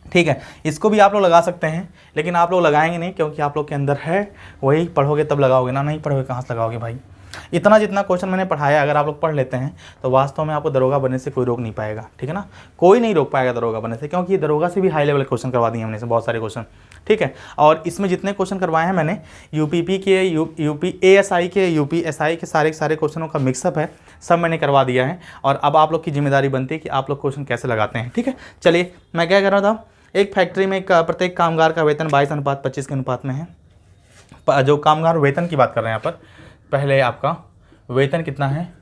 ठीक है। इसको भी आप लोग लगा सकते हैं, लेकिन आप लोग लगाएंगे नहीं, क्योंकि आप लोग के अंदर है, वही पढ़ोगे तब लगाओगे ना, नहीं पढ़ोगे कहाँ से लगाओगे भाई। इतना जितना क्वेश्चन मैंने पढ़ाया, अगर आप लोग पढ़ लेते हैं तो वास्तव में आपको दरोगा बनने से कोई रोक नहीं पाएगा, ठीक है ना। कोई नहीं रोक पाएगा दरोगा बनने से, क्योंकि ये दरोगा से भी हाई लेवल क्वेश्चन करवा दिए हमने से बहुत सारे क्वेश्चन, ठीक है। और इसमें जितने क्वेश्चन करवाए हैं मैंने, यूपीपी के, यूपी एएसआई के, यूपी एसआई के सारे क्वेश्चनों का मिक्सअप है, सब मैंने करवा दिया है। और अब आप लोग की जिम्मेदारी बनती है कि आप लोग क्वेश्चन कैसे लगाते हैं, ठीक है। चलिए मैं क्या कर रहा था, एक फैक्ट्री में प्रत्येक कामगार का वेतन 22:25 के अनुपात में है। जो कामगार वेतन की बात कर रहे हैं यहाँ पर, पहले आपका वेतन कितना है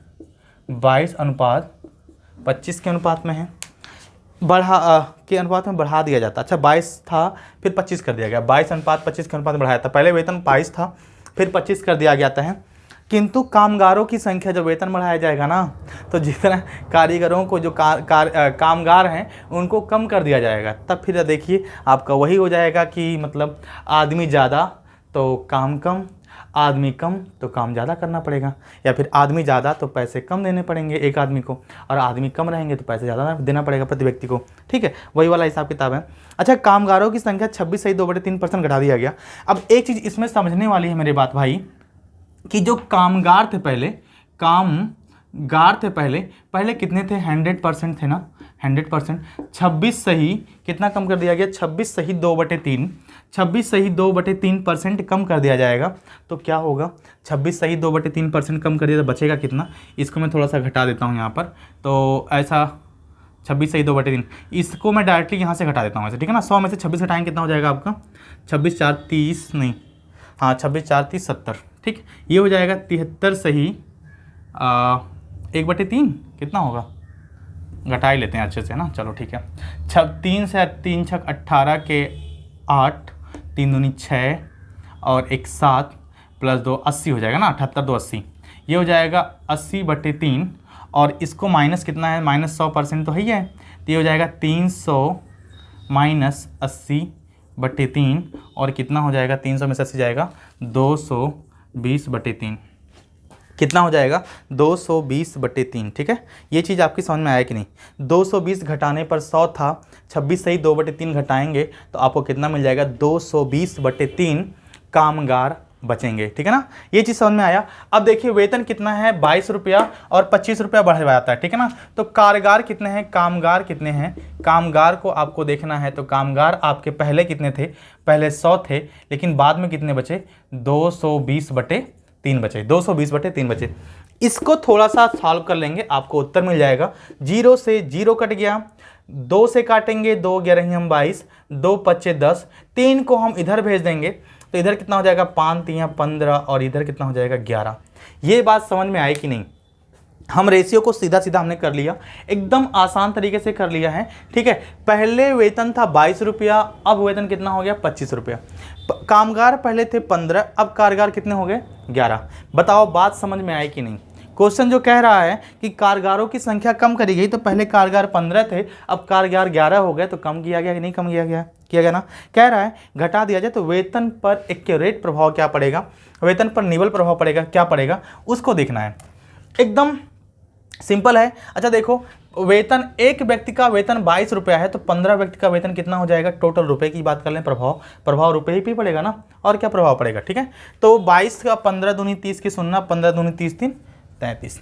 22:25 के अनुपात में है, के अनुपात में बढ़ा दिया जाता। अच्छा 22 था फिर 25 कर दिया गया, 22:25 के अनुपात में बढ़ाया था, पहले वेतन 22 था फिर 25 कर दिया गया है। किंतु कामगारों की संख्या, जब वेतन बढ़ाया जाएगा ना, तो जितना कारीगरों को जो कामगार हैं उनको कम कर दिया जाएगा, तब फिर देखिए आपका वही हो जाएगा कि मतलब आदमी ज़्यादा तो काम कम, आदमी कम तो काम ज़्यादा करना पड़ेगा, या फिर आदमी ज़्यादा तो पैसे कम देने पड़ेंगे एक आदमी को, और आदमी कम रहेंगे तो पैसे ज़्यादा देना पड़ेगा प्रति व्यक्ति को, ठीक है। वही वाला हिसाब किताब है। अच्छा, कामगारों की संख्या 26.2/3% घटा दिया गया। अब एक चीज़ इसमें समझने वाली है मेरी बात भाई, कि जो कामगार थे पहले कितने थे 100% थे ना, 100%। 26 सही कितना कम कर दिया गया, 26 सही 2/3, 26 सही 2/3% कम कर दिया जाएगा, तो क्या होगा 26 सही 2/3% कम कर दिया तो बचेगा कितना, इसको मैं थोड़ा सा घटा देता हूँ यहाँ पर। तो ऐसा 26 सही 2/3, इसको मैं डायरेक्टली यहाँ से घटा देता हूँ ऐसे, ठीक है ना। 100 में से 26 घटाएंगे कितना हो जाएगा आपका 26 4 30, नहीं हाँ 26 4 30 70, ठीक। ये हो जाएगा 73 सही 1/3 कितना होगा, घटा ही लेते हैं अच्छे से ना, चलो ठीक है। 3 से 3 छक 18 के 8, 3 दूनी 6 और 1 7 प्लस 2 80 हो जाएगा ना, 78 2 80, ये हो जाएगा 80/3, और इसको माइनस कितना है, -100% तो है ही है, तो ये हो जाएगा 300 - 80/3, और कितना हो जाएगा 300 में से 80 जाएगा 220/3, कितना हो जाएगा 220/3, ठीक है। ये चीज़ आपकी समझ में आया कि नहीं। 220 घटाने पर 100 था, 26 सही 2/3 घटाएंगे तो आपको कितना मिल जाएगा 220/3 कामगार बचेंगे, ठीक है ना। ये चीज़ समझ में आया। अब देखिए वेतन कितना है 22 रुपया और 25 रुपया बढ़ जाता है, ठीक है ना। तो कामगार कितने हैं, कामगार कितने हैं, कामगार को आपको देखना है। तो कामगार आपके पहले कितने थे, पहले 100 थे, लेकिन बाद में कितने बचे, 220/3 बचे, 220/3 बचे। इसको थोड़ा सा सॉल्व कर लेंगे, आपको उत्तर मिल जाएगा। 0 से 0 कट गया, 2 से काटेंगे, 2 11 हम 22, 2 25 10, 3 को हम इधर भेज देंगे तो इधर कितना हो जाएगा 5 3 15 और इधर कितना हो जाएगा 11। ये बात समझ में आई कि नहीं। हम रेशियो को सीधा सीधा हमने कर लिया, एकदम आसान तरीके से कर लिया है, ठीक है। पहले वेतन था 22 रुपया, अब वेतन कितना हो गया 25 रुपया। कामगार पहले थे 15, अब कामगार कितने हो गए 11। बताओ बात समझ में आई कि नहीं। क्वेश्चन जो कह रहा है कि कामगारों की संख्या कम करी गई, तो पहले कामगार 15 थे, अब कामगार 11 हो गए, तो कम किया गया कि नहीं कम किया गया ना। कह रहा है घटा दिया जाए तो वेतन पर एक्यूरेट प्रभाव क्या पड़ेगा, वेतन पर निवल प्रभाव पड़ेगा, क्या पड़ेगा उसको देखना है। एकदम सिंपल है। अच्छा देखो, वेतन एक व्यक्ति का वेतन 22 रुपया है, तो 15 व्यक्ति का वेतन कितना हो जाएगा, टोटल रुपए की बात कर लें, प्रभाव रुपए ही पे पड़ेगा ना, और क्या प्रभाव पड़ेगा, ठीक है। तो 22 का 15 दूनी 30 की सुनना, 15 दूनी 30 3 33,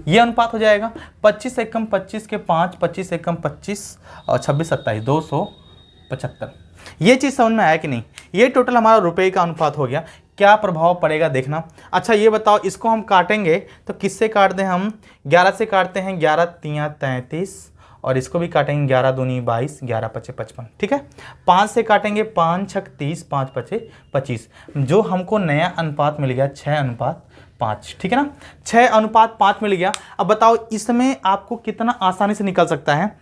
ये अनुपात हो जाएगा। 25 एकम 25 के 5, 25 एकम 25 और 26 27 275। ये चीज़ समझ में आया कि नहीं। ये टोटल हमारा रुपए का अनुपात हो गया। क्या प्रभाव पड़ेगा देखना। अच्छा ये बताओ, इसको हम काटेंगे तो किससे काट दें, हम 11 से काटते हैं, 11 3 33 और इसको भी काटेंगे 11 दूनी 22, 11 5 55, ठीक है। 5 से काटेंगे, 5 6 30, 5 5 25, जो हमको नया अनुपात मिल गया 6:5, ठीक है ना। 6:5 मिल गया। अब बताओ इसमें आपको कितना आसानी से निकल सकता है,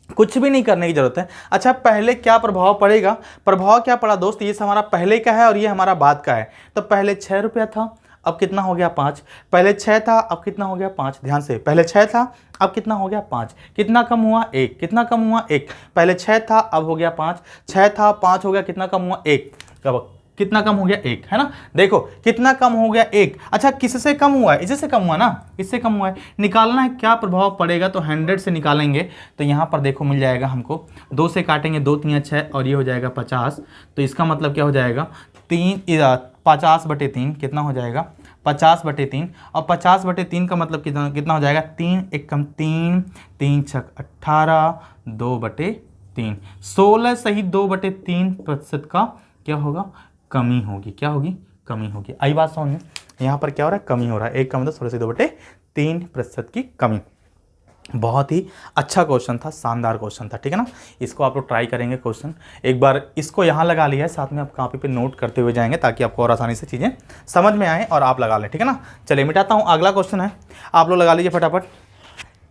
कुछ भी नहीं करने की जरूरत है। अच्छा पहले क्या प्रभाव पड़ेगा, प्रभाव क्या पड़ा दोस्त, ये हमारा पहले का है और ये हमारा बाद का है। तो पहले 6 रुपया था, अब कितना हो गया 5, पहले 6 था अब कितना हो गया 5, ध्यान से, पहले 6 था अब कितना हो गया 5, कितना कम हुआ 1, कितना कम हुआ 1, पहले 6 था अब हो गया 5, 6 था 5 हो गया, कितना कम हुआ 1, कब कितना कम हो गया 1, है ना। देखो कितना कम हो गया 1। अच्छा किससे कम हुआ है, इससे कम हुआ ना, इससे कम हुआ है। निकालना है क्या प्रभाव पड़ेगा, तो 100 से निकालेंगे तो यहाँ पर देखो मिल जाएगा हमको, 2 से काटेंगे 2 3 6 और ये हो जाएगा 50। तो इसका मतलब क्या हो जाएगा 50/3 कितना हो जाएगा 50/3 और 50/3 का मतलब कितना हो जाएगा 3 एकम 3 3 6 18 2/3, 16 सही 2/3% का क्या होगा कमी होगी, क्या होगी कमी होगी। आई बात समझ में, यहाँ पर क्या हो रहा है कमी हो रहा है, एक का मतलब 16 से 2/3% की कमी। बहुत ही अच्छा क्वेश्चन था, शानदार क्वेश्चन था, ठीक है ना। इसको आप लोग ट्राई करेंगे क्वेश्चन, एक बार इसको यहाँ लगा लिया है, साथ में आप कॉपी पे नोट करते हुए जाएंगे ताकि आपको और आसानी से चीज़ें समझ में आए और आप लगा लें, ठीक है ना। चलिए मिटाता हूँ, अगला क्वेश्चन है, आप लोग लगा लीजिए फटाफट।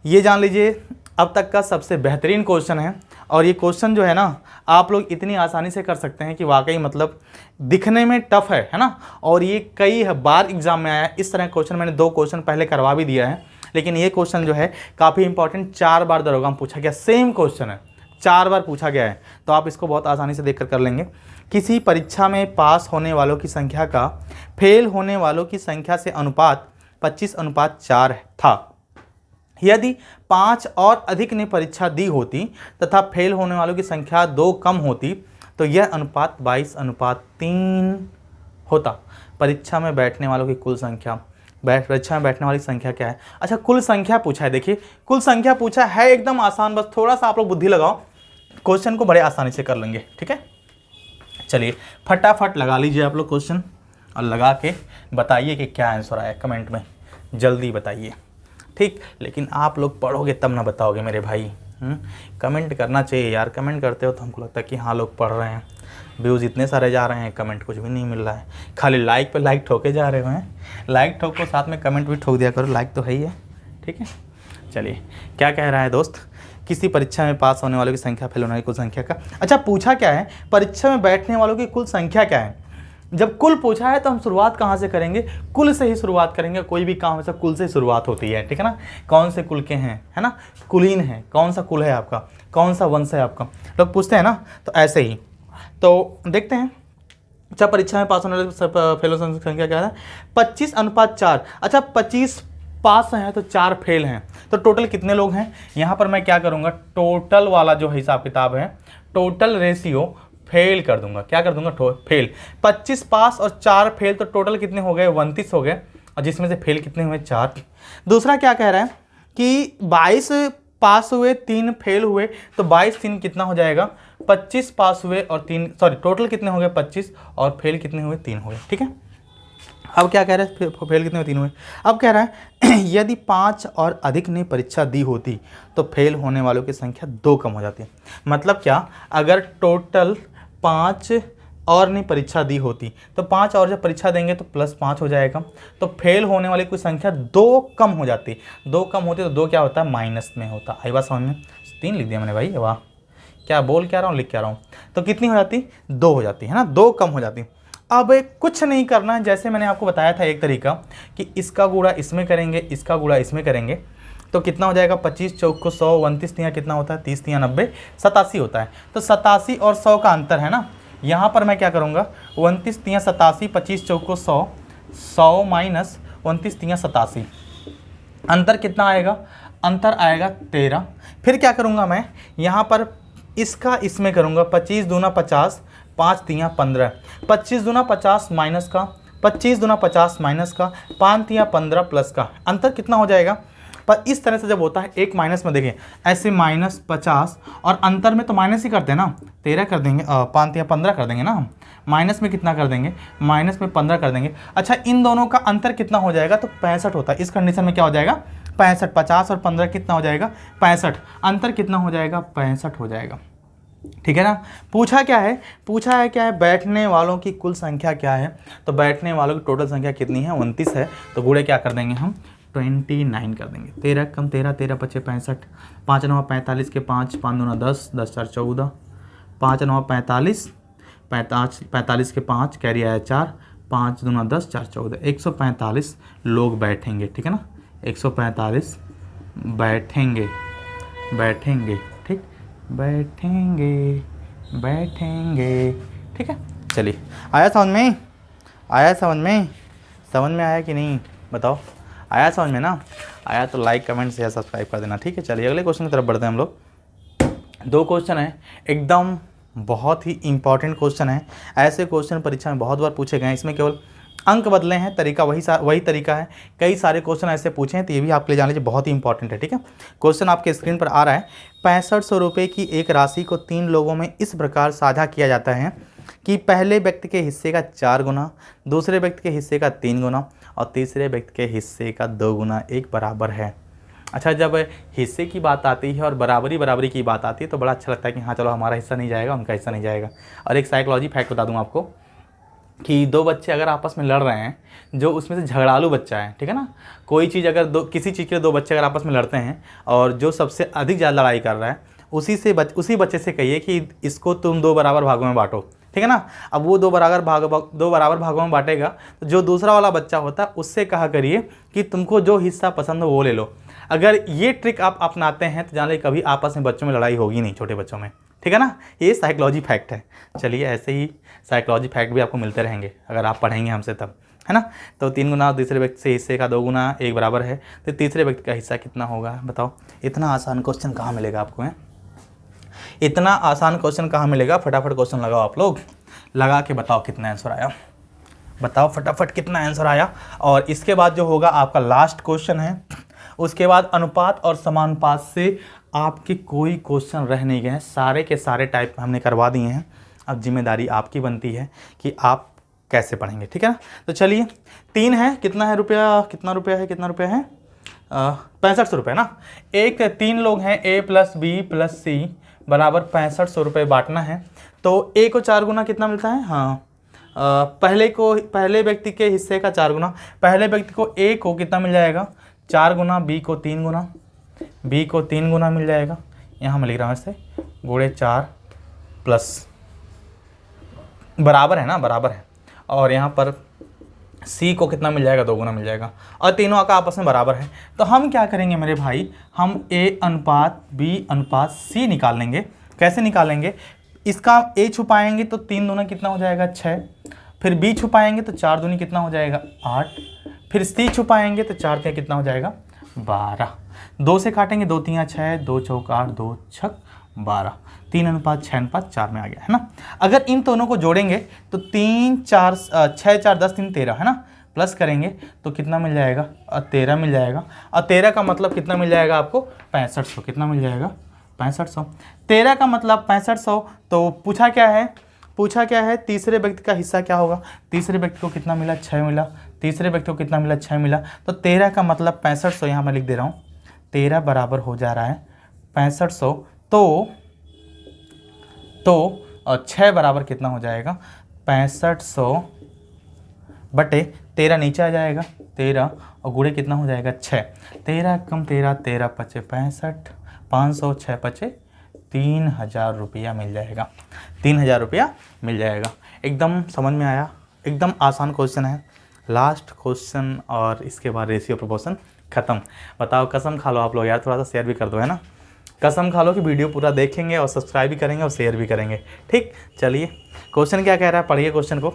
ये जान लीजिए अब तक का सबसे बेहतरीन क्वेश्चन है, और ये क्वेश्चन जो है ना आप लोग इतनी आसानी से कर सकते हैं कि वाकई मतलब दिखने में टफ है ना, और ये कई बार एग्जाम में आया। इस तरह क्वेश्चन मैंने 2 क्वेश्चन पहले करवा भी दिया है, लेकिन ये क्वेश्चन जो है काफ़ी इंपॉर्टेंट, 4 बार दरोगा में पूछा गया, सेम क्वेश्चन है 4 बार पूछा गया है, तो आप इसको बहुत आसानी से देखकर कर लेंगे। किसी परीक्षा में पास होने वालों की संख्या का फेल होने वालों की संख्या से अनुपात 25:4 था। यदि 5 और अधिक ने परीक्षा दी होती तथा फेल होने वालों की संख्या 2 कम होती तो यह अनुपात 22:3 होता। परीक्षा में बैठने वालों की कुल संख्या, परीक्षा में बैठने वाली संख्या क्या है। अच्छा कुल संख्या पूछा है, देखिए कुल संख्या पूछा है, एकदम आसान, बस थोड़ा सा आप लोग बुद्धि लगाओ, क्वेश्चन को बड़े आसानी से कर लेंगे, ठीक है। चलिए फटाफट लगा लीजिए आप लोग क्वेश्चन और लगा के बताइए कि क्या आंसर आया, कमेंट में जल्दी बताइए, ठीक। लेकिन आप लोग पढ़ोगे तब ना बताओगे मेरे भाई, कमेंट करना चाहिए यार, कमेंट करते हो तो हमको लगता है कि हाँ लोग पढ़ रहे हैं। व्यूज़ इतने सारे जा रहे हैं, कमेंट कुछ भी नहीं मिल रहा है, खाली लाइक पे लाइक ठोके जा रहे हैं। लाइक ठोको साथ में कमेंट भी ठोक दिया करो, लाइक तो है ही है, ठीक है। चलिए क्या कह रहा है दोस्त, किसी परीक्षा में पास होने वालों की संख्या फेल होने वाली कुल संख्या का। अच्छा पूछा क्या है, परीक्षा में बैठने वालों की कुल संख्या क्या है। जब कुल पूछा है तो हम शुरुआत कहाँ से करेंगे, कुल से ही शुरुआत करेंगे, कोई भी काम हमेशा कुल से शुरुआत होती है, ठीक है ना। कौन से कुल के हैं, है ना, कुलीन है, कौन सा कुल है आपका, कौन सा वंश है आपका, लोग पूछते हैं ना, तो ऐसे ही। तो देखते हैं, अच्छा परीक्षा में पास होने वाले फेलों की संख्या क्या है 25:4। अच्छा 25 पास हैं तो 4 फेल हैं, तो टोटल कितने लोग हैं। यहाँ पर मैं क्या करूँगा, टोटल वाला जो हिसाब किताब है, टोटल रेशियो फेल कर दूंगा। क्या कर दूंगा? फेल। 25 पास और 4 फेल, तो टोटल कितने हो गए? 29 हो गए, और जिसमें से फेल कितने हुए? 4। दूसरा क्या कह रहा है कि 22 पास हुए 3 फेल हुए, तो 22 3 कितना हो जाएगा? 25 पास हुए और 3, सॉरी टोटल कितने हो गए? 25, और फेल कितने हुए? 3 हो गए। ठीक है, अब क्या कह रहा है? फेल कितने हुए? 3 हुए। अब कह रहा है यदि 5 और अधिक ने परीक्षा दी होती तो फेल होने वालों की संख्या 2 कम हो जाती। मतलब क्या? अगर टोटल 5 और ने परीक्षा दी होती तो 5 और जब परीक्षा देंगे तो +5 हो जाएगा, तो फेल होने वाले की संख्या 2 कम हो जाती। 2 कम होती तो 2 क्या होता है? माइनस में होता। आई बात समझ में? 3 लिख दिया मैंने भाई, वाह, क्या बोल क्या रहा हूँ, लिख क्या रहा हूँ। तो कितनी हो जाती? 2 हो जाती है ना, 2 कम हो जाती। अब कुछ नहीं करना है, जैसे मैंने आपको बताया था एक तरीका कि इसका गुणा इसमें करेंगे, इसका गुणा इसमें करेंगे, तो कितना हो जाएगा? 25 चौक को 100, 29 तियाँ कितना होता है? 30 तियाँ 90, 87 होता है। तो 87 और 100 का अंतर है ना, यहाँ पर मैं क्या करूँगा? 29 तियाँ 87, 25 चौक को 100, 100 माइनस 29 तियाँ 87, अंतर कितना आएगा? अंतर आएगा 13। फिर क्या करूँगा मैं? यहाँ पर इसका इसमें करूँगा, 25 दूना 50, 5 तियाँ 15, 25 दूना 50 माइनस का, 25 दूना 50 माइनस का, 5 तियाँ 15 प्लस का, अंतर कितना हो जाएगा? पर इस तरह से जब होता है एक माइनस में, देखिए ऐसे -50 और अंतर में तो माइनस ही करते हैं ना, 13 कर देंगे, 5 तियाँ 15 कर देंगे ना हम, माइनस में कितना कर देंगे? माइनस में 15 कर देंगे। अच्छा, इन दोनों का अंतर कितना हो जाएगा? तो 65 होता है। इस कंडीशन में क्या हो जाएगा? 65, 50 और 15 कितना हो जाएगा? 65, अंतर कितना हो जाएगा? 65 हो जाएगा। ठीक है ना। पूछा क्या है? पूछा है क्या है? बैठने वालों की कुल संख्या क्या है? तो बैठने वालों की टोटल संख्या कितनी है? 29 है। तो गुणे क्या कर देंगे हम? 29 कर देंगे। 13 कम 13, 13 पचे 65, 5 9 45 के 5, 5 दूना 10, 10 4 14, 5 9 45, 45 के 5, कैरी आया 4, 5 दूना 10, 4 14, 145 लोग बैठेंगे। ठीक है ना, 145 बैठेंगे, ठीक, बैठेंगे। ठीक है, चलिए, आया समझ में? समझ में आया कि नहीं? बताओ, आया समझ में ना? आया तो लाइक कमेंट शेयर सब्सक्राइब कर देना। ठीक है, चलिए अगले क्वेश्चन की तरफ बढ़ते हैं हम लोग। 2 क्वेश्चन है, एकदम बहुत ही इंपॉर्टेंट क्वेश्चन है। ऐसे क्वेश्चन परीक्षा में बहुत बार पूछे गए हैं, इसमें केवल अंक बदले हैं, तरीका वही तरीका है। कई सारे क्वेश्चन ऐसे पूछे हैं, तो ये भी आपके लिए जान लीजिए, बहुत ही इंपॉर्टेंट है। ठीक है, क्वेश्चन आपके स्क्रीन पर आ रहा है। 6500 रुपये की एक राशि को 3 लोगों में इस प्रकार साझा किया जाता है कि पहले व्यक्ति के हिस्से का 4 गुना, दूसरे व्यक्ति के हिस्से का 3 गुना और तीसरे व्यक्ति के हिस्से का 2 गुना एक बराबर है। अच्छा, जब हिस्से की बात आती है और बराबरी की बात आती है तो बड़ा अच्छा लगता है कि हाँ चलो हमारा हिस्सा नहीं जाएगा, उनका हिस्सा नहीं जाएगा। और एक साइकोलॉजी फैक्ट बता दूं आपको कि 2 बच्चे अगर आपस में लड़ रहे हैं, जो उसमें से झगड़ालू बच्चा है, ठीक है ना, कोई चीज़ अगर किसी चीज़ के 2 बच्चे अगर आपस में लड़ते हैं और जो सबसे अधिक ज़्यादा लड़ाई कर रहा है उसी बच्चे से कहिए कि इसको तुम 2 बराबर भागों में बांटो। ठीक है ना। अब वो 2 बराबर भागों में बांटेगा, तो जो दूसरा वाला बच्चा होता है उससे कहा करिए कि तुमको जो हिस्सा पसंद हो वो ले लो। अगर ये ट्रिक आप अपनाते हैं तो जान लीजिए कभी आपस में बच्चों में लड़ाई होगी नहीं, छोटे बच्चों में। ठीक है ना, ये साइकोलॉजी फैक्ट है। चलिए ऐसे ही साइकोलॉजी फैक्ट भी आपको मिलते रहेंगे अगर आप पढ़ेंगे हमसे तब, है ना। तो 3 गुना दूसरे व्यक्ति से हिस्से का 2 गुना एक बराबर है, तो तीसरे व्यक्ति का हिस्सा कितना होगा बताओ। इतना आसान क्वेश्चन कहाँ मिलेगा आपको, है इतना आसान क्वेश्चन कहाँ मिलेगा। फटाफट क्वेश्चन लगाओ आप लोग, लगा के बताओ कितना आंसर आया, बताओ फटाफट कितना आंसर आया। और इसके बाद जो होगा आपका लास्ट क्वेश्चन है, उसके बाद अनुपात और समानुपात से आपके कोई क्वेश्चन रह नहीं गए हैं, सारे के सारे टाइप हमने करवा दिए हैं। अब जिम्मेदारी आपकी बनती है कि आप कैसे पढ़ेंगे। ठीक है ना। तो चलिए 3 है, कितना है रुपया, कितना रुपया है 6500 रुपये ना। 3 लोग हैं, A + B + C बराबर 6500 रुपये बांटना है। तो A को 4 गुना कितना मिलता है, हाँ पहले व्यक्ति के हिस्से का 4 गुना, पहले व्यक्ति को A को कितना मिल जाएगा 4 गुना, B को 3 गुना, B को 3 गुना मिल जाएगा। यहाँ मैं लिख रहा हूँ इसे गुणे 4 प्लस बराबर है ना, बराबर है। और यहाँ पर C को कितना मिल जाएगा 2 गुना मिल जाएगा, और तीनों का आपस में बराबर है। तो हम क्या करेंगे मेरे भाई, हम A अनुपात B अनुपात C निकाल लेंगे। कैसे निकालेंगे, इसका A छुपाएंगे तो 3 दूना कितना हो जाएगा 6, फिर B छुपाएंगे तो 4 दूनी कितना हो जाएगा 8, फिर C छुपाएंगे तो 4 तियाँ कितना हो जाएगा 12, 2 से काटेंगे 2 तियाँ 6, 2 चौक 8, 2 छक 12, 3:6:4 में आ गया है ना। अगर इन दोनों को जोड़ेंगे तो 3 4 6 4 10 3 13 है ना, प्लस करेंगे तो कितना मिल जाएगा, 13 मिल जाएगा। और 13 का मतलब कितना मिल जाएगा आपको, 6500। कितना मिल जाएगा, 6500। 13 का मतलब 6500। तो पूछा क्या है तीसरे व्यक्ति का हिस्सा क्या होगा। तीसरे व्यक्ति को कितना मिला, 6 मिला। तीसरे व्यक्ति को कितना मिला, 6 मिला। तो 13 का मतलब 6500 यहाँ मैं लिख दे रहा हूँ। 13 बराबर हो जा रहा है 6500। तो और 6 बराबर कितना हो जाएगा, 6500 बटे 13 नीचे आ जाएगा 13 और गुणे कितना हो जाएगा 6। 13 कम 13, 13 पचे 65, 500 6 पचे 3000 रुपया मिल जाएगा। 3000 रुपया मिल जाएगा। एकदम समझ में आया, एकदम आसान क्वेश्चन है। लास्ट क्वेश्चन और इसके बाद रेशियो प्रोपोर्शन खत्म। बताओ, कसम खा लो आप लोग यार, थोड़ा सा शेयर भी कर दो है ना। कसम खा लो कि वीडियो पूरा देखेंगे और सब्सक्राइब भी करेंगे और शेयर भी करेंगे। ठीक, चलिए क्वेश्चन क्या कह रहा है, पढ़िए क्वेश्चन को।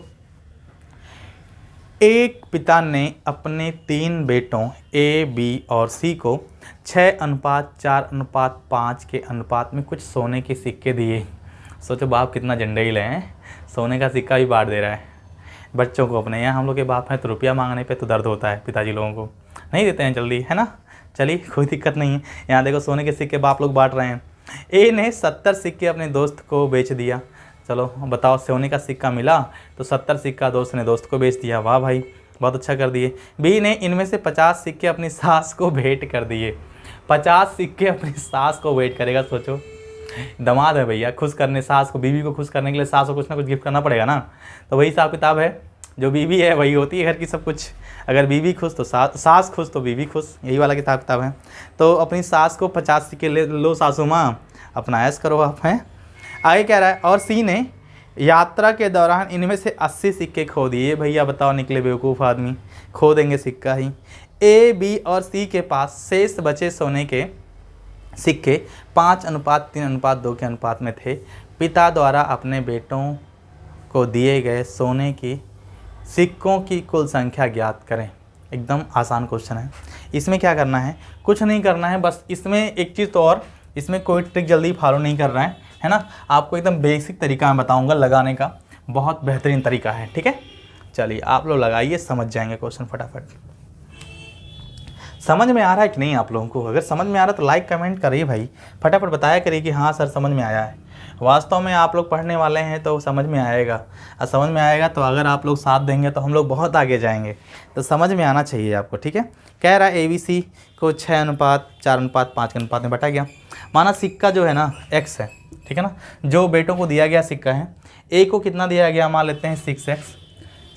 एक पिता ने अपने 3 बेटों ए, बी और सी को 6:4:5 के अनुपात में कुछ सोने के सिक्के दिए। सोचो बाप कितना जंडेल है, सोने का सिक्का भी बांट दे रहा है बच्चों को अपने। यहाँ हम लोग के बाप हैं तो रुपया मांगने पे तो दर्द होता है, पिताजी लोगों को नहीं देते हैं जल्दी, है ना। चलिए कोई दिक्कत नहीं है। यहाँ देखो सोने के सिक्के बाप लोग बांट रहे हैं। ए ने 70 सिक्के अपने दोस्त को बेच दिया। चलो बताओ, सोने का सिक्का मिला तो 70 सिक्का दोस्त ने दोस्त को बेच दिया। वाह भाई, बहुत अच्छा कर दिए। बी ने इनमें से 50 सिक्के अपनी सास को भेंट कर दिए। 50 सिक्के अपनी सास को भेंट करेगा। सोचो, दामाद है भैया, खुश करने सास को, बीवी को खुश करने के लिए सास को कुछ ना कुछ गिफ्ट करना पड़ेगा ना। तो वही हिसाब किताब है, जो बीवी है वही होती है घर की सब कुछ। अगर बीवी खुश तो सास खुश तो बीवी खुश, यही वाला किताब किताब है। तो अपनी सास को 50 सिक्के ले लो सासू माँ, अपना ऐश करो आप, हैं। आगे कह रहा है, और सी ने यात्रा के दौरान इनमें से 80 सिक्के खो दिए। भैया बताओ, निकले बेवकूफ़ आदमी, खो देंगे सिक्का ही। ए, बी और सी के पास शेष बचे सोने के सिक्के 5:3:2 के अनुपात में थे। पिता द्वारा अपने बेटों को दिए गए सोने की सिक्कों की कुल संख्या ज्ञात करें। एकदम आसान क्वेश्चन है। इसमें क्या करना है, कुछ नहीं करना है, बस इसमें एक चीज़ तो और, इसमें कोई ट्रिक जल्दी फॉलो नहीं कर रहा है ना। आपको एकदम बेसिक तरीका मैं बताऊंगा लगाने का, बहुत बेहतरीन तरीका है। ठीक है, चलिए आप लोग लगाइए, समझ जाएंगे क्वेश्चन फटाफट। समझ में आ रहा है कि नहीं आप लोगों को? अगर समझ में आ रहा है तो लाइक कमेंट करिए भाई, फटाफट बताया करिए कि हाँ सर समझ में आया है। वास्तव में आप लोग पढ़ने वाले हैं तो समझ में आएगा, और समझ में आएगा तो अगर आप लोग साथ देंगे तो हम लोग बहुत आगे जाएंगे। तो समझ में आना चाहिए आपको। ठीक है, कह रहा है ABC को 6:4:5 के अनुपात में बटा गया। माना सिक्का जो है ना x है, ठीक है ना, जो बेटों को दिया गया सिक्का है। A को कितना दिया गया, मान लेते हैं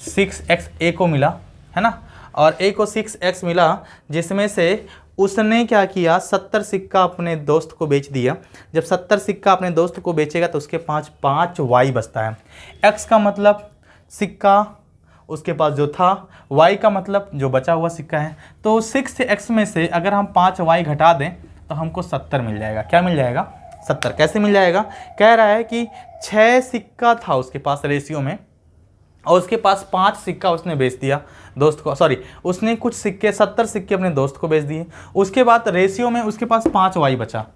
6x A को मिला, है ना, और A को 6x मिला, जिसमें से उसने क्या किया, 70 सिक्का अपने दोस्त को बेच दिया। जब 70 सिक्का अपने दोस्त को बेचेगा तो उसके पास 5 y बचता है। x का मतलब सिक्का उसके पास जो था, y का मतलब जो बचा हुआ सिक्का है। तो 6x में से अगर हम 5 y घटा दें तो हमको 70 मिल जाएगा। क्या मिल जाएगा, 70। कैसे मिल जाएगा, कह रहा है कि 6 सिक्का था उसके पास रेशियो में, और उसके पास 5 सिक्का उसने बेच दिया दोस्त को, सॉरी उसने कुछ सिक्के 70 सिक्के अपने दोस्त को बेच दिए। उसके बाद रेशियो में उसके पास 5 y बचा।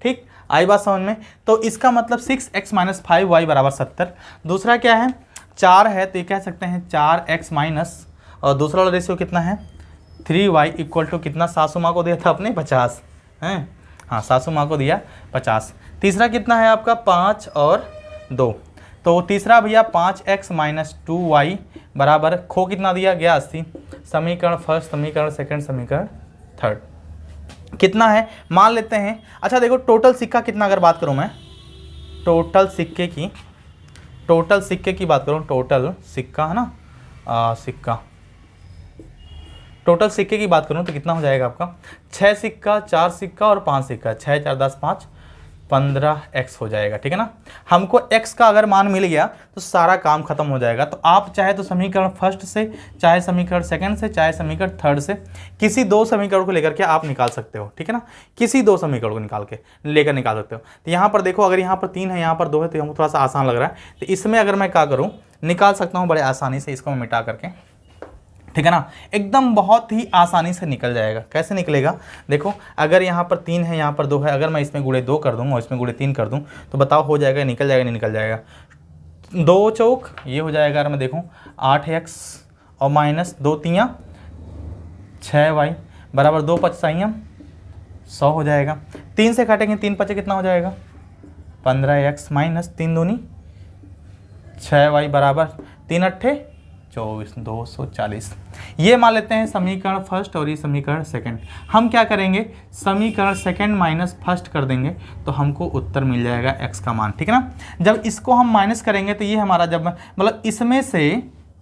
ठीक, आई बात समझ में? तो इसका मतलब 6x - 5y बराबर 70। दूसरा क्या है, 4 है, तो ये कह सकते हैं 4x माइनस, और दूसरा वाला रेशियो कितना है, 3y इक्वल टू कितना, सासू माँ को दिया था अपने 50 हैं, हाँ सासू माँ को दिया 50। तीसरा कितना है आपका, 5 और 2, तो तीसरा भैया 5x - 2y बराबर, खो कितना दिया गया 80। समीकरण फर्स्ट, समीकरण सेकंड, समीकरण थर्ड कितना है मान लेते हैं। अच्छा देखो टोटल सिक्का कितना, अगर बात करूं मैं टोटल सिक्के की बात करूं, टोटल सिक्का है ना, टोटल सिक्के की बात करूं तो कितना हो जाएगा आपका, 6 सिक्का, 4 सिक्का और 5 सिक्का, 6 4 10 5 15x हो जाएगा। ठीक है ना, हमको x का अगर मान मिल गया तो सारा काम खत्म हो जाएगा। तो आप चाहे तो समीकरण फर्स्ट से, चाहे समीकरण सेकंड से, चाहे समीकरण थर्ड से, किसी 2 समीकरण को लेकर के आप निकाल सकते हो। ठीक है ना, किसी 2 समीकरण को निकाल सकते हो। तो यहाँ पर देखो, अगर यहाँ पर 3 है, यहाँ पर 2 है, तो हमको थोड़ा सा आसान लग रहा है। तो इसमें अगर मैं क्या करूँ, निकाल सकता हूँ बड़े आसानी से। इसको मैं मिटा करके ठीक है ना। एकदम बहुत ही आसानी से निकल जाएगा। कैसे निकलेगा, देखो अगर यहाँ पर 3 है, यहाँ पर 2 है, अगर मैं इसमें गुणे 2 कर दूँ और इसमें गुणे 3 कर दूँ तो बताओ हो जाएगा, निकल जाएगा नहीं निकल जाएगा। 2 चौक ये हो जाएगा, अगर मैं देखूँ 8x और माइनस 2 तियाँ 6y बराबर 2 पचाइयाँ 100 हो जाएगा। 3 से काटेंगे 3 पचे कितना हो जाएगा 15x माइनस 3 दूनी 6y बराबर 3 अट्ठे 24 240। ये मान लेते हैं समीकरण फर्स्ट और ये समीकरण सेकंड। हम क्या करेंगे, समीकरण सेकंड माइनस फर्स्ट कर देंगे तो हमको उत्तर मिल जाएगा x का मान। ठीक है ना। जब इसको हम माइनस करेंगे तो ये हमारा जब मतलब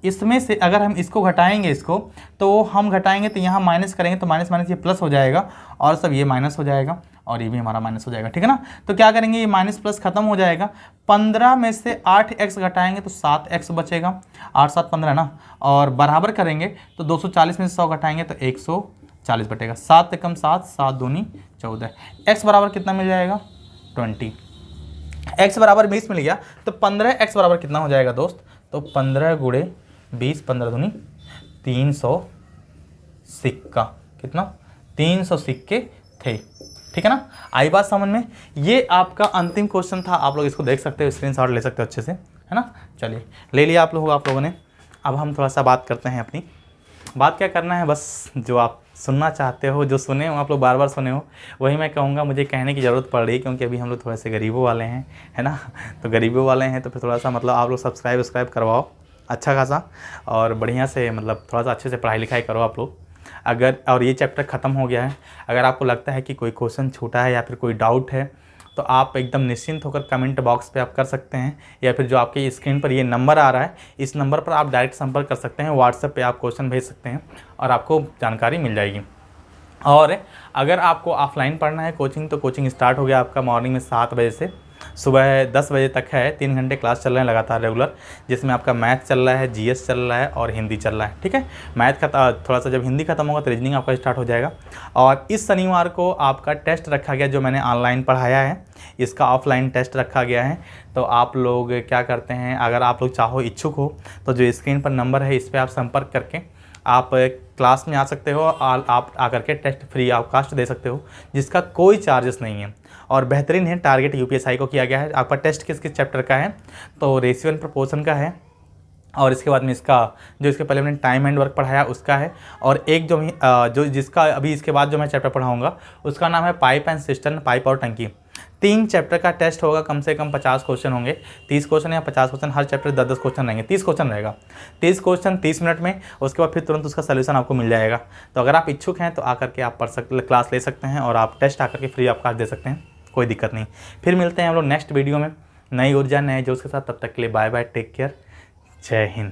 इसमें से अगर हम इसको घटाएंगे, इसको तो हम घटाएंगे तो यहाँ माइनस करेंगे तो माइनस माइनस ये प्लस हो जाएगा और सब ये माइनस हो जाएगा और ये भी हमारा माइनस हो जाएगा। ठीक है ना। तो क्या करेंगे, ये माइनस प्लस खत्म हो जाएगा। 15 में से 8x घटाएंगे तो 7x बचेगा, 8 7 15 ना, और बराबर करेंगे तो 240 में से 100 घटाएंगे तो 140 बटेगा। 7 कम 7 7 दूनी 14। x बराबर कितना मिल जाएगा 20। x बराबर 20 मिल गया तो 15x बराबर कितना हो जाएगा दोस्त, तो 15 गुणे 20 15 दूनी 300 सिक्का, कितना 300 सिक्के थे। ठीक है ना। आई बात समझ में। ये आपका अंतिम क्वेश्चन था, आप लोग इसको देख सकते हो, स्क्रीनशॉट ले सकते हो अच्छे से, है ना। चलिए ले लिया आप लोगों ने। अब हम थोड़ा सा बात करते हैं अपनी। बात क्या करना है, बस जो आप सुनना चाहते हो, जो सुने हो आप लोग बार बार सुने हो, वही मैं कहूँगा। मुझे कहने की ज़रूरत पड़ रही क्योंकि अभी हम लोग थोड़े से गरीबों वाले हैं, है ना। तो गरीबों वाले हैं तो फिर थोड़ा सा मतलब आप लोग सब्सक्राइब करवाओ अच्छा खासा, और बढ़िया से मतलब थोड़ा सा अच्छे से पढ़ाई लिखाई करो आप लोग। अगर और ये चैप्टर ख़त्म हो गया है, अगर आपको लगता है कि कोई क्वेश्चन छूटा है या फिर कोई डाउट है तो आप एकदम निश्चिंत होकर कमेंट बॉक्स पे आप कर सकते हैं, या फिर जो आपके स्क्रीन पर ये नंबर आ रहा है इस नंबर पर आप डायरेक्ट संपर्क कर सकते हैं। व्हाट्सएप पे आप क्वेश्चन भेज सकते हैं और आपको जानकारी मिल जाएगी। और अगर आपको ऑफलाइन पढ़ना है कोचिंग, तो कोचिंग स्टार्ट हो गया आपका मॉर्निंग में 7 बजे से सुबह 10 बजे तक है। 3 घंटे क्लास चल रहे हैं लगातार रेगुलर, जिसमें आपका मैथ चल रहा है, जीएस चल रहा है और हिंदी चल रहा है। ठीक है। मैथ का थोड़ा सा जब हिंदी खत्म होगा तो रीजनिंग आपका स्टार्ट हो जाएगा। और इस शनिवार को आपका टेस्ट रखा गया, जो मैंने ऑनलाइन पढ़ाया है इसका ऑफलाइन टेस्ट रखा गया है। तो आप लोग क्या करते हैं, अगर आप लोग चाहो इच्छुक हो तो जो स्क्रीन पर नंबर है इस पर आप संपर्क करके आप क्लास में आ सकते हो, आप आकर के टेस्ट फ्री ऑफ कास्ट दे सकते हो, जिसका कोई चार्जेस नहीं है। और बेहतरीन है, टारगेट यूपीएसआई को किया गया है। आपका टेस्ट किस किस चैप्टर का है, तो रेशियो एंड प्रोपोर्शन का है, और इसके बाद में इसका जो इसके पहले मैंने टाइम एंड वर्क पढ़ाया उसका है, और एक जो जिसका अभी इसके बाद जो मैं चैप्टर पढ़ाऊँगा उसका नाम है पाइप एंड सिस्टम, पाइप और टंकी। 3 चैप्टर का टेस्ट होगा, कम से कम 50 क्वेश्चन होंगे, 30 क्वेश्चन या 50 क्वेश्चन, हर चैप्टर 10-10 क्वेश्चन रहेंगे, 30 क्वेश्चन रहेगा, 30 क्वेश्चन 30 मिनट में। उसके बाद फिर तुरंत उसका सलूशन आपको मिल जाएगा। तो अगर आप इच्छुक हैं तो आकर के आप क्लास ले सकते हैं और आप टेस्ट आकर के फ्री ऑफ कॉस्ट दे सकते हैं, कोई दिक्कत नहीं। फिर मिलते हैं हम लोग नेक्स्ट वीडियो में नई ऊर्जा नए जोश के साथ। तब तक के लिए बाय बाय, टेक केयर, जय हिंद।